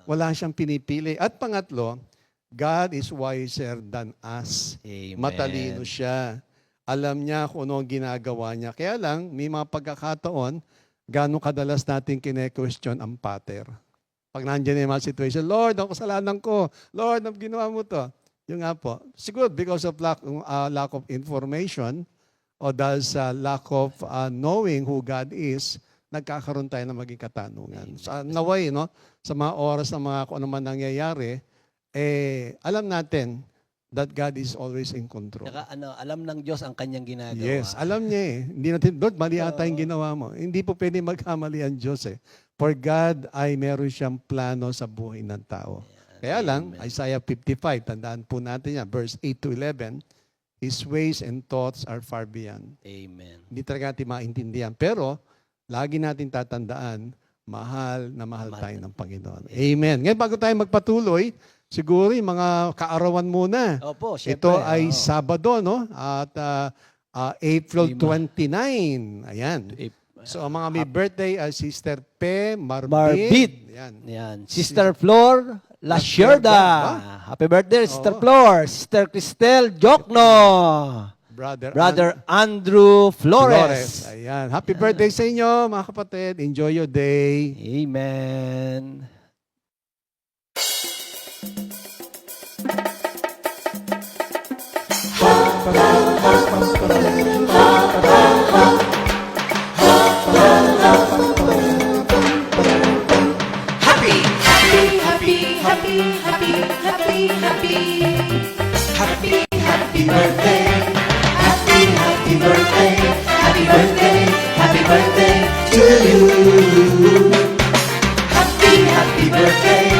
Wala siyang pinipili. At pangatlo, God is wiser than us. Amen. Matalino siya. Alam niya kung ano ang ginagawa niya. Kaya lang, may mga pagkakataon, gano'ng kadalas natin kine-question ang pattern. Pag nandiyan yung mga situation, Lord, ang kasalanan ko. Lord, ang ginawa mo to. Yung nga po, siguro because of lack of information o dahil sa lack of knowing who God is, nagkakaroon tayo ng maging katanungan. Sa naway, no? Sa mga oras na mga kung ano man nangyayari, alam natin that God is always in control. Saka alam ng Diyos ang kanyang ginagawa. Yes, alam niya eh. Hindi natin, Lord, mali ata yung ginawa mo. Hindi po pwede magkamali ang Diyos eh. For God ay meron siyang plano sa buhay ng tao. Kaya lang, Isaiah 55, tandaan po natin yan, verse 8 to 11, His ways and thoughts are far beyond. Amen. Hindi talaga natin maintindihan. Pero, lagi natin tatandaan, mahal na mahal tayo ng Panginoon. Amen. Ngayon, bago tayo magpatuloy, siguro yung mga kaarawan muna. Opo, syempre. Ito ay oo. Sabado, no? At April 29. Ayan. So, ang mga may birthday ay Sister Pe Marbit. Marbit. Ayan. Yan. Sister Flor Lasherda. Happy birthday, Sister Flor. Sister Cristel Jokno. Brother Andrew Flores. Ayan. Happy birthday sa inyo, mga kapatid. Enjoy your day. Amen. Happy, happy, happy, happy, happy, happy, happy. Happy, happy birthday. Happy, happy birthday. Happy birthday, happy birthday to you. Happy, happy birthday.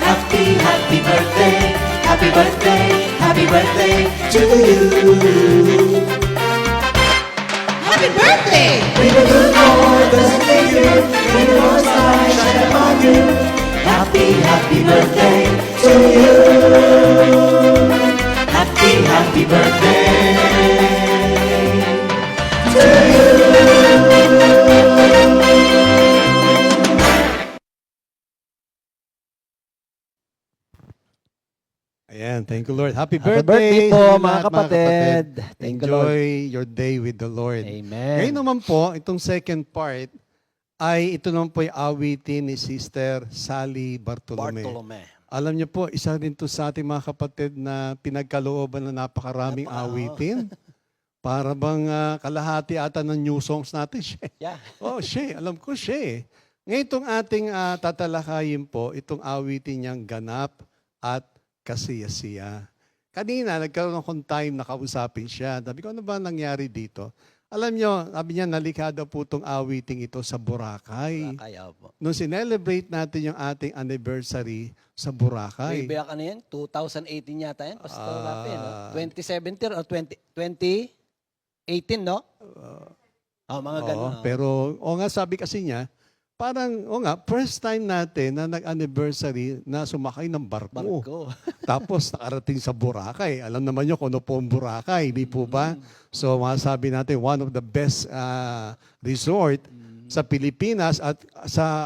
Happy, happy birthday. Happy birthday, happy birthday to you. Happy birthday! May the good Lord bless you. May the Lord's light shine upon you. Happy, happy birthday to you. Happy, happy birthday to you. Ayan. Thank you, Lord. Happy Happy birthday, birthday po, sa inyo mga lahat, kapatid. Thank you, Lord. Enjoy your day with the Lord. Amen. Ngayon naman po, itong second part, ay ito naman po yung awitin ni Sister Sally Bartolome. Alam niyo po, isa din to sa ating mga kapatid na pinagkalooban na napakaraming awitin. Para bang kalahati ata ng new songs natin siya. Yeah. Oh, siya. Alam ko siya. Ngayon itong ating tatalakayin po, itong awitin niyang ganap at kasiyasiya. Kanina, nagkaroon akong time na kausapin siya. Sabi ko, ano ba nangyari dito? Alam niyo, sabi niya, nalikha daw po itong awiting ito sa Boracay. Kaya po. Nung sinelebrate natin yung ating anniversary sa Boracay. Way back ano yan? 2018 yata yan, Pastor Rafi, no? Ah. 2017 o 2018, no? Mga ganun. Pero, nga, sabi kasi niya, parang, first time natin na nag-anniversary na sumakay ng barko. Barko. Tapos nakarating sa Boracay. Alam naman nyo kung ano po ang Boracay, di po ba? So masasabi natin, one of the best resort sa Pilipinas at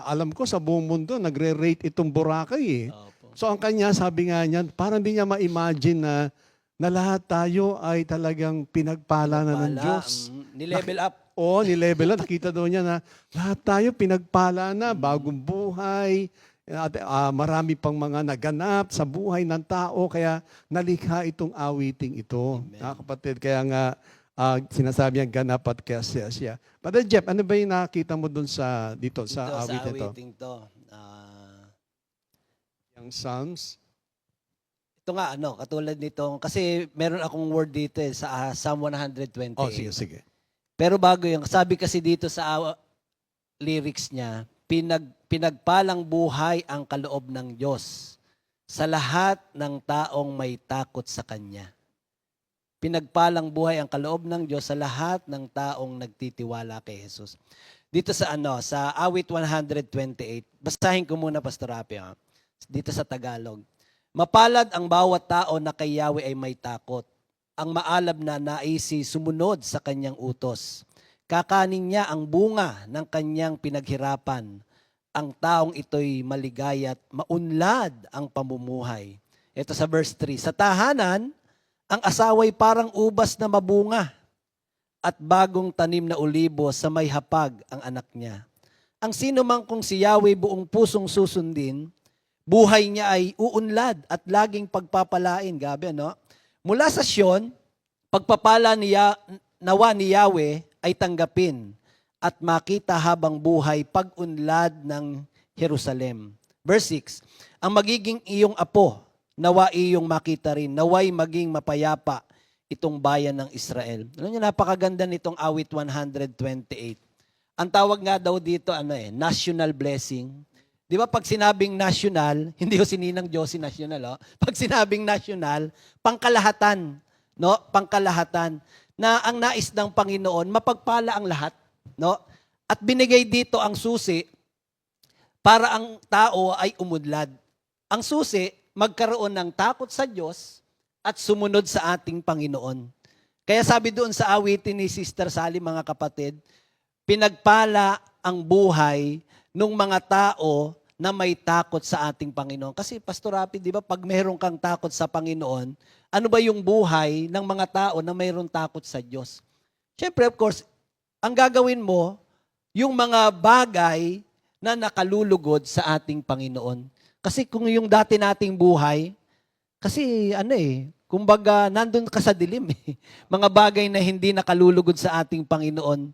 alam ko sa buong mundo, nagre-rate itong Boracay eh. Opo. So ang kanya, sabi nga niya, parang hindi niya ma-imagine na lahat tayo ay talagang pinagpala na ng Diyos. Nilevel up. Oo, nilevel na. Nakita daw niya na lahat tayo pinagpala na, bagong buhay, at marami pang mga naganap sa buhay ng tao, kaya nalikha itong awiting ito. Mga kapatid, kaya nga sinasabi niya ganap at kasiyasiya. Brother Jeff, ano ba yung nakita mo dun dito sa awiting ito? awiting to. Yung Psalms? Ito nga, katulad nito, kasi meron akong word dito sa Psalm 128. Oh, sige, sige. Pero bago yung, sabi kasi dito sa lyrics niya, pinagpalang buhay ang kaloob ng Diyos sa lahat ng taong may takot sa Kanya. Pinagpalang buhay ang kaloob ng Diyos sa lahat ng taong nagtitiwala kay Jesus. Dito sa sa awit 128, basahin ko muna, Pastor Rafi, dito sa Tagalog. Mapalad ang bawat tao na kay Yahweh ay may takot. Ang maalab na naisi sumunod sa kanyang utos. Kakanin niya ang bunga ng kanyang pinaghirapan. Ang taong ito'y maligaya at maunlad ang pamumuhay. Ito sa verse 3. Sa tahanan, ang asawa'y parang ubas na mabunga at bagong tanim na ulibo sa may hapag ang anak niya. Ang sino man kung si Yahweh buong pusong susundin, buhay niya ay uunlad at laging pagpapalain. Gabi, no? Mula sa Sion, pagpapala nawa ni Yahweh ay tanggapin at makita habang buhay pag-unlad ng Jerusalem. Verse 6, ang magiging iyong apo, nawa iyong makita rin, naway maging mapayapa itong bayan ng Israel. Alam niyo, napakaganda nitong awit 128. Ang tawag nga daw dito, national blessing. Di ba pag sinabing national, hindi ko sininang Diyos national, Pag sinabing national, pangkalahatan no, pangkalahatan, na ang nais ng Panginoon, mapagpala ang lahat, no? At binigay dito ang susi para ang tao ay umudlad. Ang susi, magkaroon ng takot sa Diyos at sumunod sa ating Panginoon. Kaya sabi doon sa awitin ni Sister Sally, mga kapatid, pinagpala ang buhay ng mga tao na may takot sa ating Panginoon. Kasi Pastor Rapi, di ba, pag mayroon kang takot sa Panginoon, ano ba yung buhay ng mga tao na mayroon takot sa Diyos? Siyempre, of course, ang gagawin mo, yung mga bagay na nakalulugod sa ating Panginoon. Kasi kung yung dati nating buhay, kasi kumbaga, nandun ka sa dilim eh. Mga bagay na hindi nakalulugod sa ating Panginoon,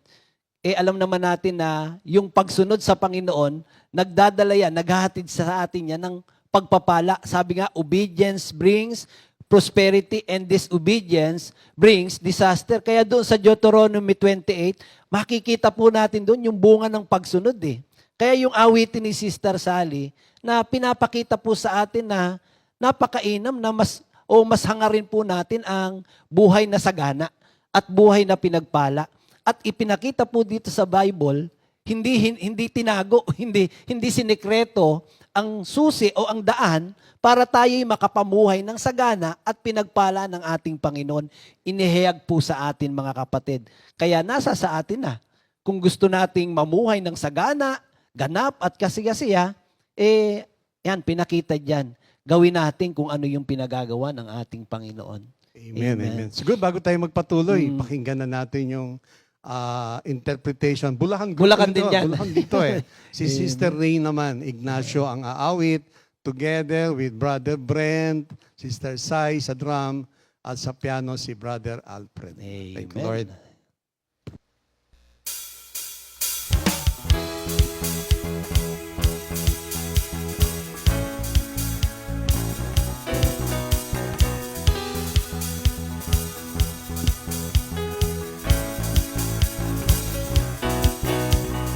alam naman natin na yung pagsunod sa Panginoon, nagdadala yan, naghahatid sa atin yan ng pagpapala. Sabi nga, obedience brings prosperity and disobedience brings disaster. Kaya doon sa Deuteronomy 28, makikita po natin doon yung bunga ng pagsunod eh. Kaya yung awitin ni Sister Sally na pinapakita po sa atin na napakainam na mas hangarin po natin ang buhay na sagana at buhay na pinagpala. At ipinakita po dito sa Bible, hindi tinago, hindi sinikreto ang susi o ang daan para tayo'y makapamuhay ng sagana at pinagpala ng ating Panginoon. Inihayag po sa atin, mga kapatid. Kaya nasa sa atin na. Kung gusto nating mamuhay ng sagana, ganap at kasigasiya, yan, pinakita dyan. Gawin natin kung ano yung pinagagawa ng ating Panginoon. Amen. Siguro bago tayo magpatuloy, pakinggan na natin yung interpretation. Bulacan din yan. Bulacan dito eh. Si Sister Ray naman, Ignacio ang aawit, together with Brother Brent, Sister Sai sa drum, at sa piano si Brother Alfred. Thank you, Lord.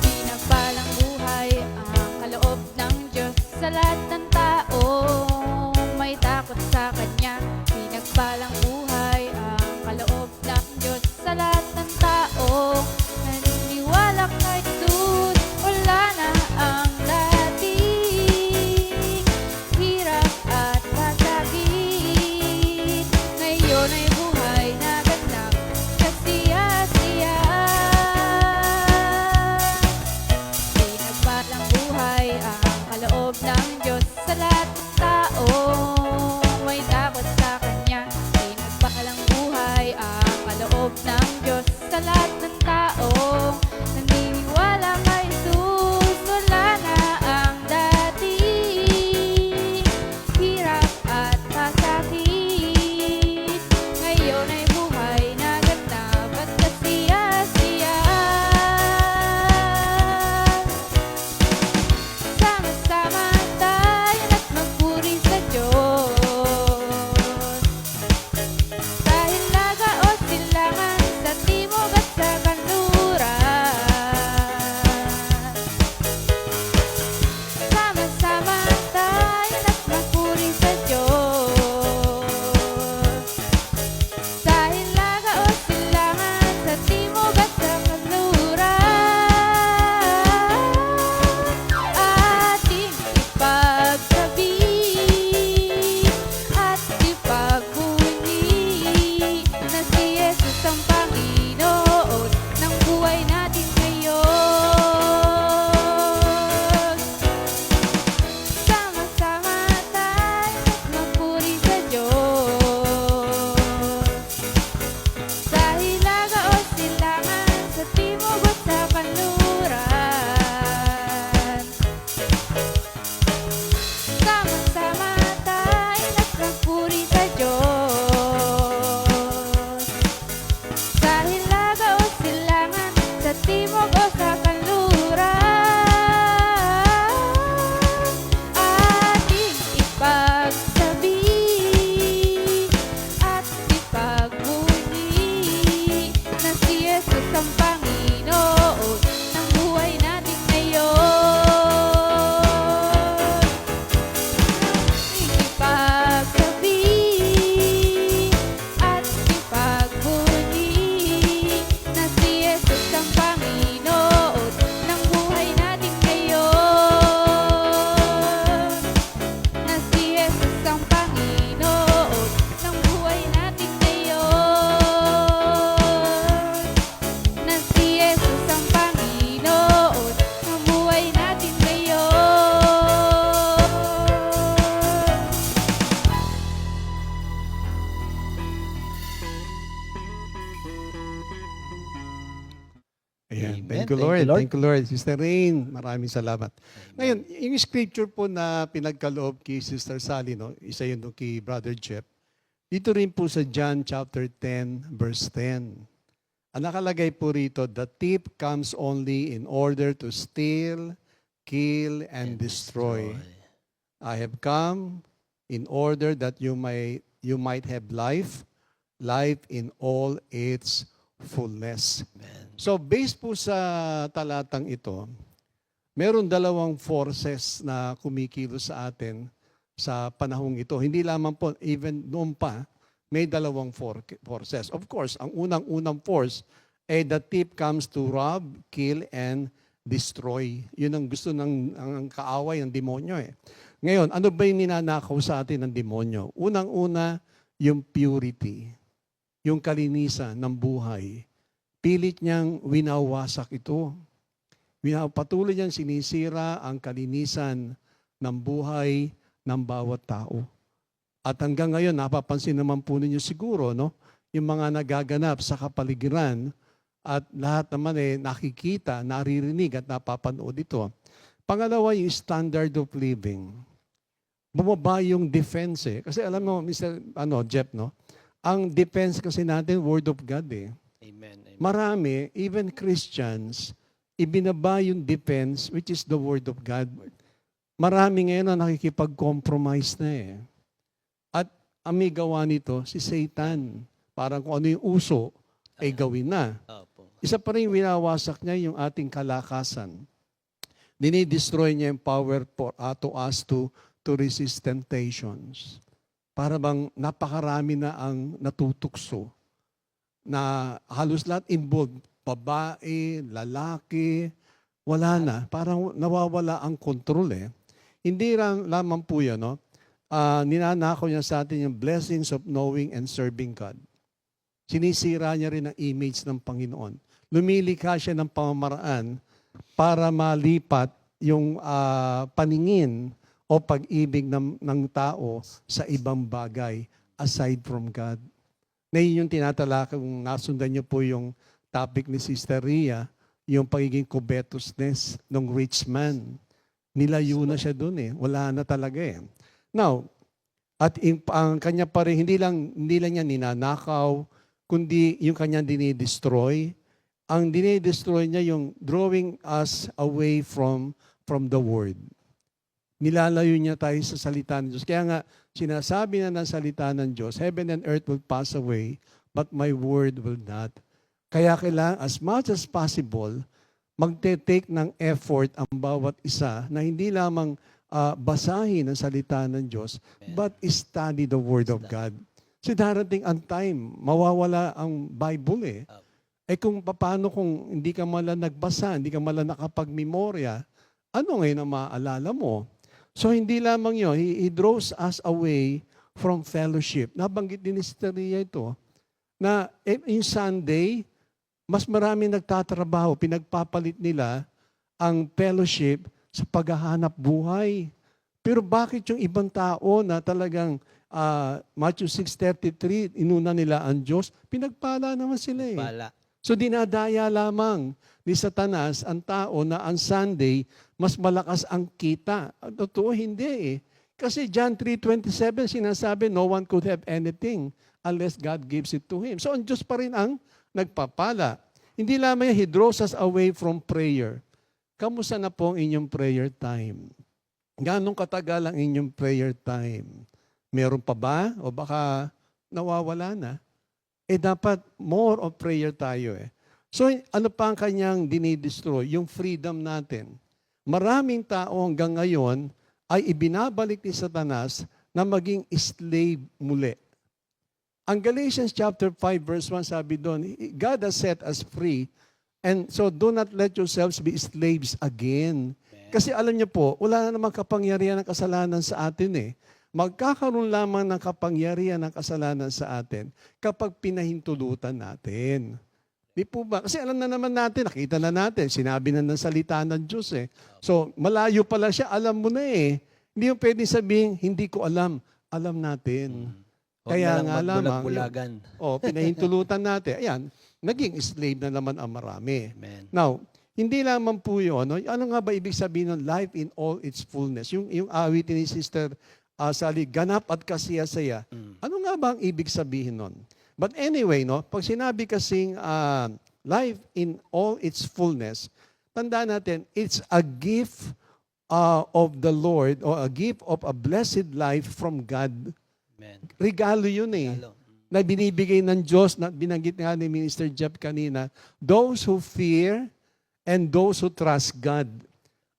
Pinagpalang buhay ang kaloob ng Diyos sa lahat ng tao may takot sa Kanya. Pinagpalang buhay ang kaloob ng Diyos sa lahat you, Thank Lord. you, Lord. Thank you, Lord. Sister Rain, maraming salamat. Ngayon, yung scripture po na pinagkaloob kay Sister Sally, no? Isa yun doon kay Brother Jeff. Dito rin po sa John chapter 10, verse 10. Ang nakalagay po rito, the thief comes only in order to steal, kill, and destroy. I have come in order that you might have life in all its fullness. So based po sa talatang ito, meron dalawang forces na kumikilos sa atin sa panahong ito. Hindi lamang po, even noon pa, may dalawang forces. Of course, ang unang-unang force ay the thief comes to rob, kill, and destroy. Yun ang gusto ng kaaway ng demonyo eh. Ngayon, ano ba yung ninanakaw sa atin ng demonyo? Unang-una, yung purity, yung kalinisan ng buhay. Pilit niyang winawasak ito. Patuloy niyang sinisira ang kalinisan ng buhay ng bawat tao. At hanggang ngayon, napapansin naman po ninyo siguro, no? Yung mga nagaganap sa kapaligiran at lahat naman nakikita, naririnig at napapanood ito. Pangalawa, yung standard of living. Bumaba yung defense eh. Kasi alam mo, Mr. Jeff, no? Ang defense kasi natin, Word of God eh. Amen. Marami, even Christians, ibinaba yung defense, which is the Word of God. Marami ngayon na nakikipag-compromise na eh. At ang may gawa nito, si Satan. Parang kung ano yung uso, ay gawin na. Isa pa rin winawasak niya yung ating kalakasan. Dinidestroy niya yung power to us to resist temptations. Para bang napakarami na ang natutukso na halos lahat involved, babae, lalaki, wala na. Parang nawawala ang control eh. Hindi lamang po yan, no? Ninanakaw niya sa atin yung blessings of knowing and serving God. Sinisira niya rin ang image ng Panginoon. Lumilikha siya ng pamamaraan para malipat yung paningin o pag-ibig ng tao sa ibang bagay aside from God. Na yun yung tinatalakang kung nasundan niyo po yung topic ni Sister Ria, yung pagiging covetousness ng rich man. Nilayo na siya doon eh. Wala na talaga eh. Now, at ang kanya pa rin, hindi lang niya ninanakaw, kundi yung kanya dinidestroy. Ang dinidestroy niya yung drawing us away from the Word. Nilalayo niya tayo sa salita ng Diyos. Kaya nga, sinasabi na ng salita ng Diyos, heaven and earth will pass away, but my word will not. Kaya kailangan, as much as possible, magte-take ng effort ang bawat isa na hindi lamang basahin ang salita ng Diyos, but study the Word of God. So darating ang time, mawawala ang Bible eh. Eh kung paano kung hindi ka mala nagbasa, hindi ka mala nakapagmemorya, ano ngayon ang maaalala mo? So hindi lamang yun, he draws us away from fellowship. Nabanggit din ni Sister Ria ito, na yung Sunday, mas marami nagtatrabaho, pinagpapalit nila ang fellowship sa paghahanap buhay. Pero bakit yung ibang tao na talagang Matthew 6:33, inuna nila ang Diyos, pinagpala naman sila eh. So dinadaya lamang ni Satanas ang tao na ang Sunday, mas malakas ang kita. Totoo, hindi eh. Kasi John 3:27 sinasabi, no one could have anything unless God gives it to him. So ang Diyos pa rin ang nagpapala. Hindi lamang He draws us away from prayer. Kamusta na po ang inyong prayer time? Ganong katagal ang inyong prayer time? Meron pa ba? O baka nawawala na? Eh dapat more of prayer tayo eh. So ano pa ang kanyang dinidestroy? Yung freedom natin. Maraming tao hanggang ngayon ay ibinabalik ni Satanas na maging slave muli. Ang Galatians chapter 5 verse 1 sabi doon, God has set us free and so do not let yourselves be slaves again. Kasi alam niyo po, wala na namang kapangyarihan ng kasalanan sa atin eh. Magkakaroon lamang ng kapangyarihan ng kasalanan sa atin kapag pinahintulutan natin. Di po ba? Kasi alam na naman natin, nakita na natin, sinabi na ng salita ng Diyos eh. So, malayo pala siya, alam mo na eh. Hindi yung pwedeng sabihin, hindi ko alam. Alam natin. Kaya nga lamang, pinahintulutan natin. Ayan, naging slave na naman ang marami. Amen. Now, Hindi lamang po yun. No? Ano nga ba ibig sabihin ng life in all its fullness? Yung awitin ni Sister Sally, ganap at kasaya-saya. Ano nga ba ang ibig sabihin nun? But anyway, no, pag sinabi kasing life in all its fullness, tandaan natin, it's a gift of the Lord or a gift of a blessed life from God. Amen. Regalo yun eh. Regalo. Na binibigay ng Diyos, na binanggit nga ni Minister Jeff kanina, those who fear and those who trust God.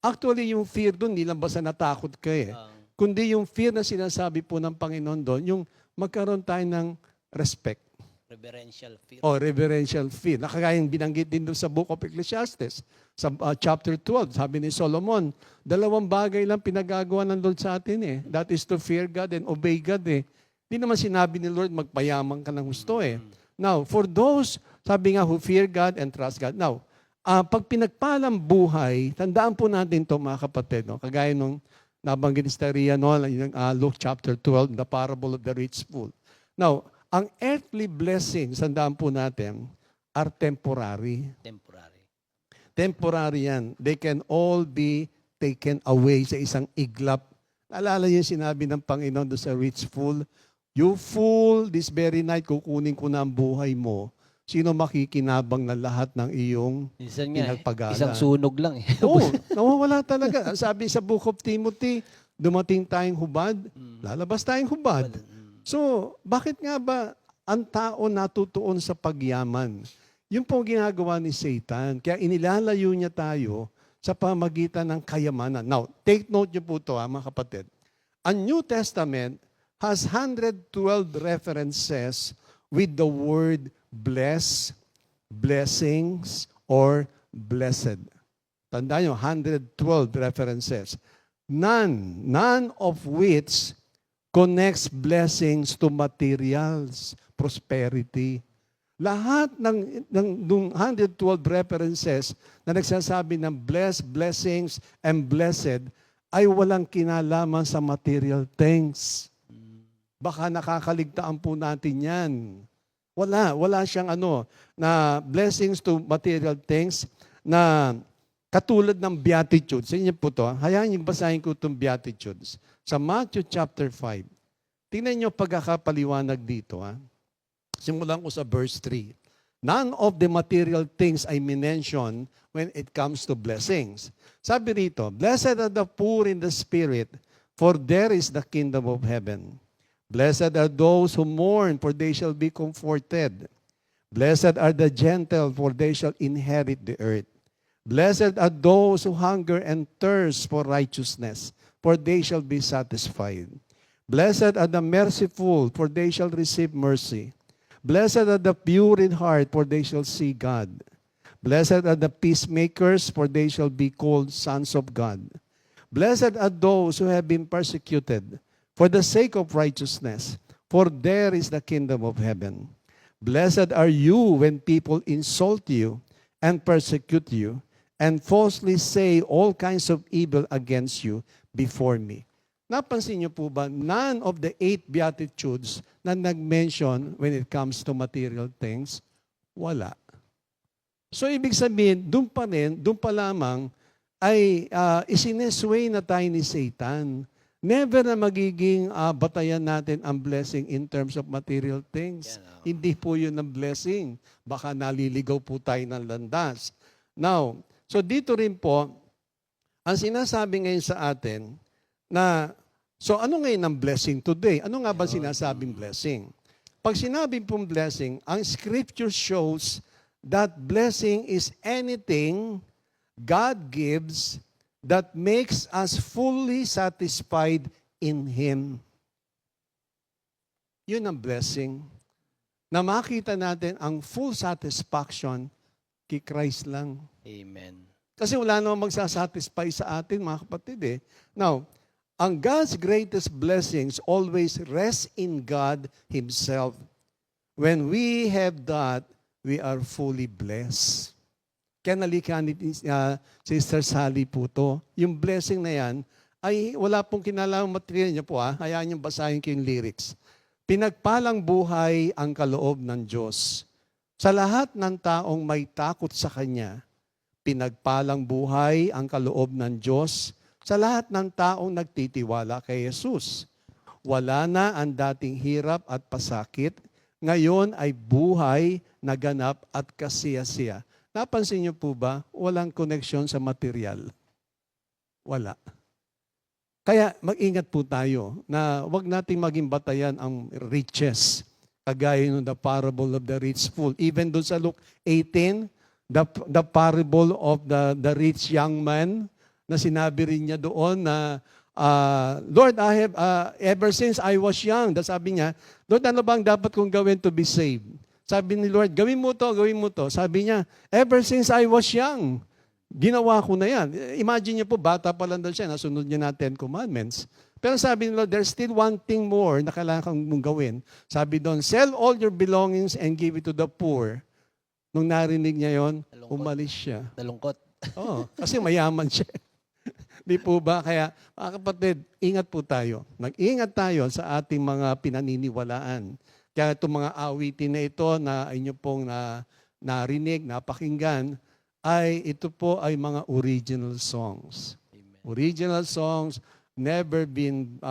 Actually, yung fear doon, hindi lang basta natakot ka eh. Kundi yung fear na sinasabi po ng Panginoon doon, yung magkaroon tayo ng respect. Reverential fear. O reverential fear. Nakagayang binanggit din doon sa Book of Ecclesiastes, sa chapter 12, sabi ni Solomon, 2 bagay lang pinagagawa ng Lord sa atin eh. That is to fear God and obey God eh. Hindi naman sinabi ni Lord, magpayaman ka ng gusto eh. Now, for those, sabi nga, who fear God and trust God. Now, pag pinagpalang buhay, tandaan po natin ito mga kapatid, no? Kagaya nung nabanggit ni Staria, no? Luke chapter 12, the parable of the rich fool. Now, ang earthly blessings, tandaan po natin, are temporary. Temporary. Temporary yan. They can all be taken away sa isang iglap. Naalala yung sinabi ng Panginoon doon sa rich fool, you fool, this very night kukunin ko na ang buhay mo. Sino makikinabang na lahat ng iyong Minsan nga, pinagpagalan? isang sunog lang eh. Oo, nawawala talaga. Sabi sa Book of Timothy, dumating tayong hubad, lalabas tayong hubad. So, bakit nga ba ang tao natutuon sa pagyaman? Yung pong ginagawa ni Satan. Kaya inilalayo niya tayo sa pamagitan ng kayamanan. Now, take note niyo po ito, mga kapatid. Ang New Testament has 112 references with the word bless, blessings, or blessed. Tandaan nyo, 112 references. None of which connects blessings to materials, prosperity. Lahat ng 112 references na nagsasabi ng blessed, blessings, and blessed ay walang kinalaman sa material things. Baka nakakaligtaan po natin yan. Wala siyang na blessings to material things na katulad ng Beatitudes. Sa inyo po to, hayaan niyo basahin ko itong Beatitudes. Sa Matthew chapter 5, tingnan niyo pagkakapaliwanag dito. Simulan ko sa verse 3. None of the material things I mention when it comes to blessings. Sabi rito, blessed are the poor in the spirit, for there is the kingdom of heaven. Blessed are those who mourn, for they shall be comforted. Blessed are the gentle, for they shall inherit the earth. Blessed are those who hunger and thirst for righteousness, for they shall be satisfied. Blessed are the merciful, for they shall receive mercy. Blessed are the pure in heart, for they shall see God. Blessed are the peacemakers, for they shall be called sons of God. Blessed are those who have been persecuted for the sake of righteousness, for there is the kingdom of heaven. Blessed are you when people insult you and persecute you and falsely say all kinds of evil against you before me. Napansin niyo po ba, none of the 8 Beatitudes na nag-mention when it comes to material things, wala. So ibig sabihin, doon pa lamang ay isinesway na tayo ni Satan. Never na magiging batayan natin ang blessing in terms of material things. Hindi po yun ang blessing. Baka naliligaw po tayo ng landas. Now, so dito rin po, ang sinasabi ngayon sa atin na, so ano ngayon ang blessing today? Ano nga ba sinasabing blessing? Pag sinabing pong blessing, ang scripture shows that blessing is anything God gives that makes us fully satisfied in Him. Yun ang blessing. Na makita natin ang full satisfaction kay Christ lang. Amen. Kasi wala namang magsasatisfy sa atin, mga kapatid eh. Now, ang God's greatest blessings always rest in God Himself. When we have that, we are fully blessed. Kaya nalikan ni Sister Sally po to. Yung blessing na yan, ay wala pong kinalaman material niya po. Hayaan niyong basahin ko yung lyrics. Pinagpalang buhay ang kaloob ng Diyos. Sa lahat ng taong may takot sa Kanya, pinagpalang buhay ang kaloob ng Diyos sa lahat ng taong nagtitiwala kay Jesus. Wala na ang dating hirap at pasakit. Ngayon ay buhay na ganap at kasiyasiya. Napansin niyo po ba, walang koneksyon sa material? Wala. Kaya mag-ingat po tayo na wag nating maging batayan ang riches. Kagaya ng the parable of the rich fool. Even doon sa Luke 18, the parable of the rich young man, na sinabi rin niya doon na, Lord, I have, ever since I was young, sabi niya, Lord, ano bang dapat kong gawin to be saved? Sabi ni Lord, gawin mo to, gawin mo to. Sabi niya, ever since I was young, ginawa ko na yan. Imagine niyo po, bata pa lang daw siya, nasunod niya na 10 commandments. Pero sabi ni Lord, there's still one thing more na kailangan mong gawin. Sabi doon, sell all your belongings and give it to the poor. Nung narinig niya yon, umalis siya. Nalungkot. Oo, kasi mayaman siya. Di po ba? Kaya, mga kapatid, ingat po tayo. Mag-ingat tayo sa ating mga pinaniniwalaan. Kaya itong mga awitin na ito na inyo pong narinig, napakinggan, ay ito po ay mga original songs. Amen. Original songs, never been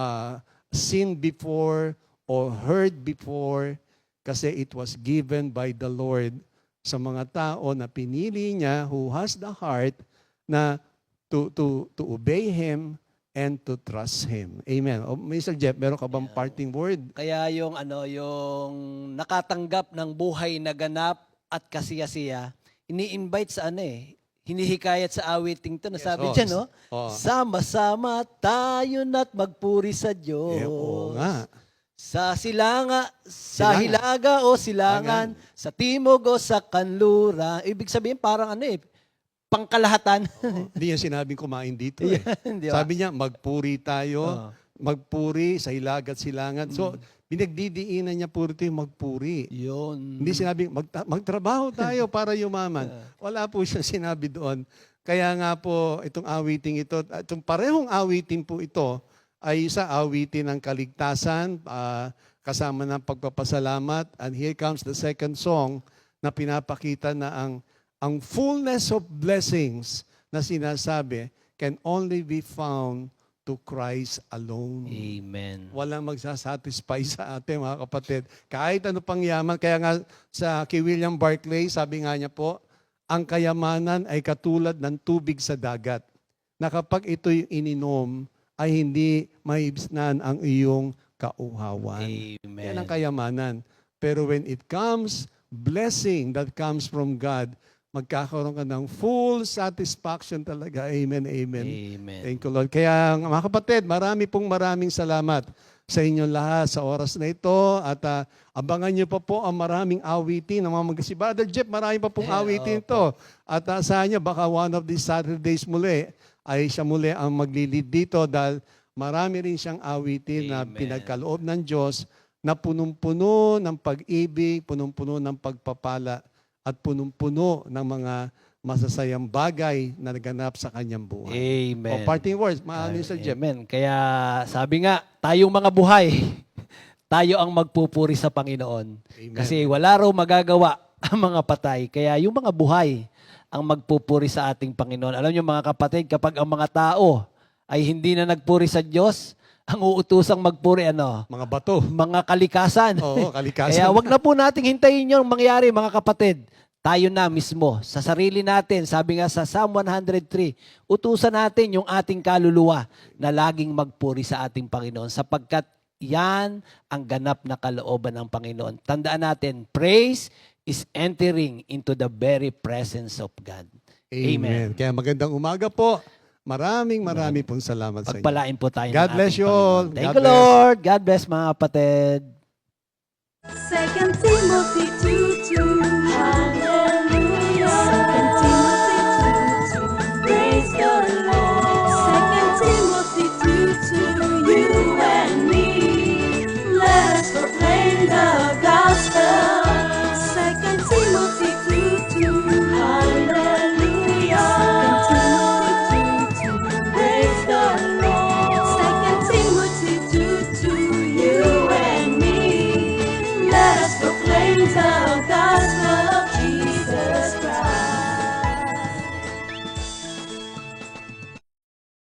seen before or heard before kasi it was given by the Lord sa mga tao na pinili niya who has the heart na to obey Him and to trust Him. Amen. O, Mr. Jeff, meron ka bang parting word? Kaya yung nakatanggap ng buhay na ganap at kasiyasiya, ini-invite sa hinihikayat sa awiting to na sabi Yes, dyan, no? oh. Sama-sama tayo na't magpuri sa Diyos. Oo nga. Sa silanga, Silangan. sa hilaga o silangan, sa timog o sa kanlura. Ibig sabihin parang pangkalahatan. Hindi niya sinabing kumain dito. Di ba? Sabi niya, magpuri tayo, magpuri sa hilag at silangan. So, pinagdidiinan niya puro ito yung magpuri. Yun. Hindi sinabing, magtrabaho tayo para yumaman. Wala po siyang sinabi doon. Kaya nga po, itong awiting ito, itong parehong awiting po ito, ay isa awitin ng kaligtasan, kasama ng pagpapasalamat. And here comes the second song na pinapakita na ang fullness of blessings na sinasabi can only be found to Christ alone. Amen. Walang magsasatisfy sa atin, mga kapatid. Kahit ano pang yaman. Kaya nga kay William Barclay, sabi nga niya po, ang kayamanan ay katulad ng tubig sa dagat, na kapag ito'y ininom, ay hindi maibsnan ang iyong kauhawan. Amen. Yan ang kayamanan. Pero when it comes, blessing that comes from God, magkakaroon ka ng full satisfaction talaga. Amen, amen. Amen. Thank you, Lord. Kaya mga kapatid, maraming salamat sa inyong lahat sa oras na ito. At abangan niyo pa po ang maraming awitin ng mga si Brother Jeff, marami pa pong awitin ito. At asahan niyo, baka one of these Saturdays muli, ay siya muli ang maglilid dito dahil marami rin siyang awitin na pinagkaloob ng Diyos na punong-puno ng pag-ibig, punong-puno ng pagpapala, at punong-puno ng mga masasayang bagay na naganap sa kanyang buhay. O Amen. parting words, Mr. Jeff. Amen. Kaya sabi nga, tayong mga buhay, tayo ang magpupuri sa Panginoon. Amen. Kasi wala raw magagawa ang mga patay. Kaya yung mga buhay ang magpupuri sa ating Panginoon. Alam niyo mga kapatid, kapag ang mga tao ay hindi na nagpuri sa Diyos, ang uutusang magpuri Mga bato. mga kalikasan. Oo, kalikasan. Kaya wag na po nating hintayin yung mangyari, mga kapatid. Tayo na mismo, sa sarili natin, sabi nga sa Psalm 103, utusan natin yung ating kaluluwa na laging magpuri sa ating Panginoon sapagkat yan ang ganap na kalooban ng Panginoon. Tandaan natin, praise is entering into the very presence of God. Amen. Kaya magandang umaga po. Maraming pong salamat sa inyo. Pagpalain po tayo God ng bless ating you all. Panginoon. Thank God you, bless. Lord. God bless, mga kapatid. 2 Timothy 2:2. Hallelujah. 2 Timothy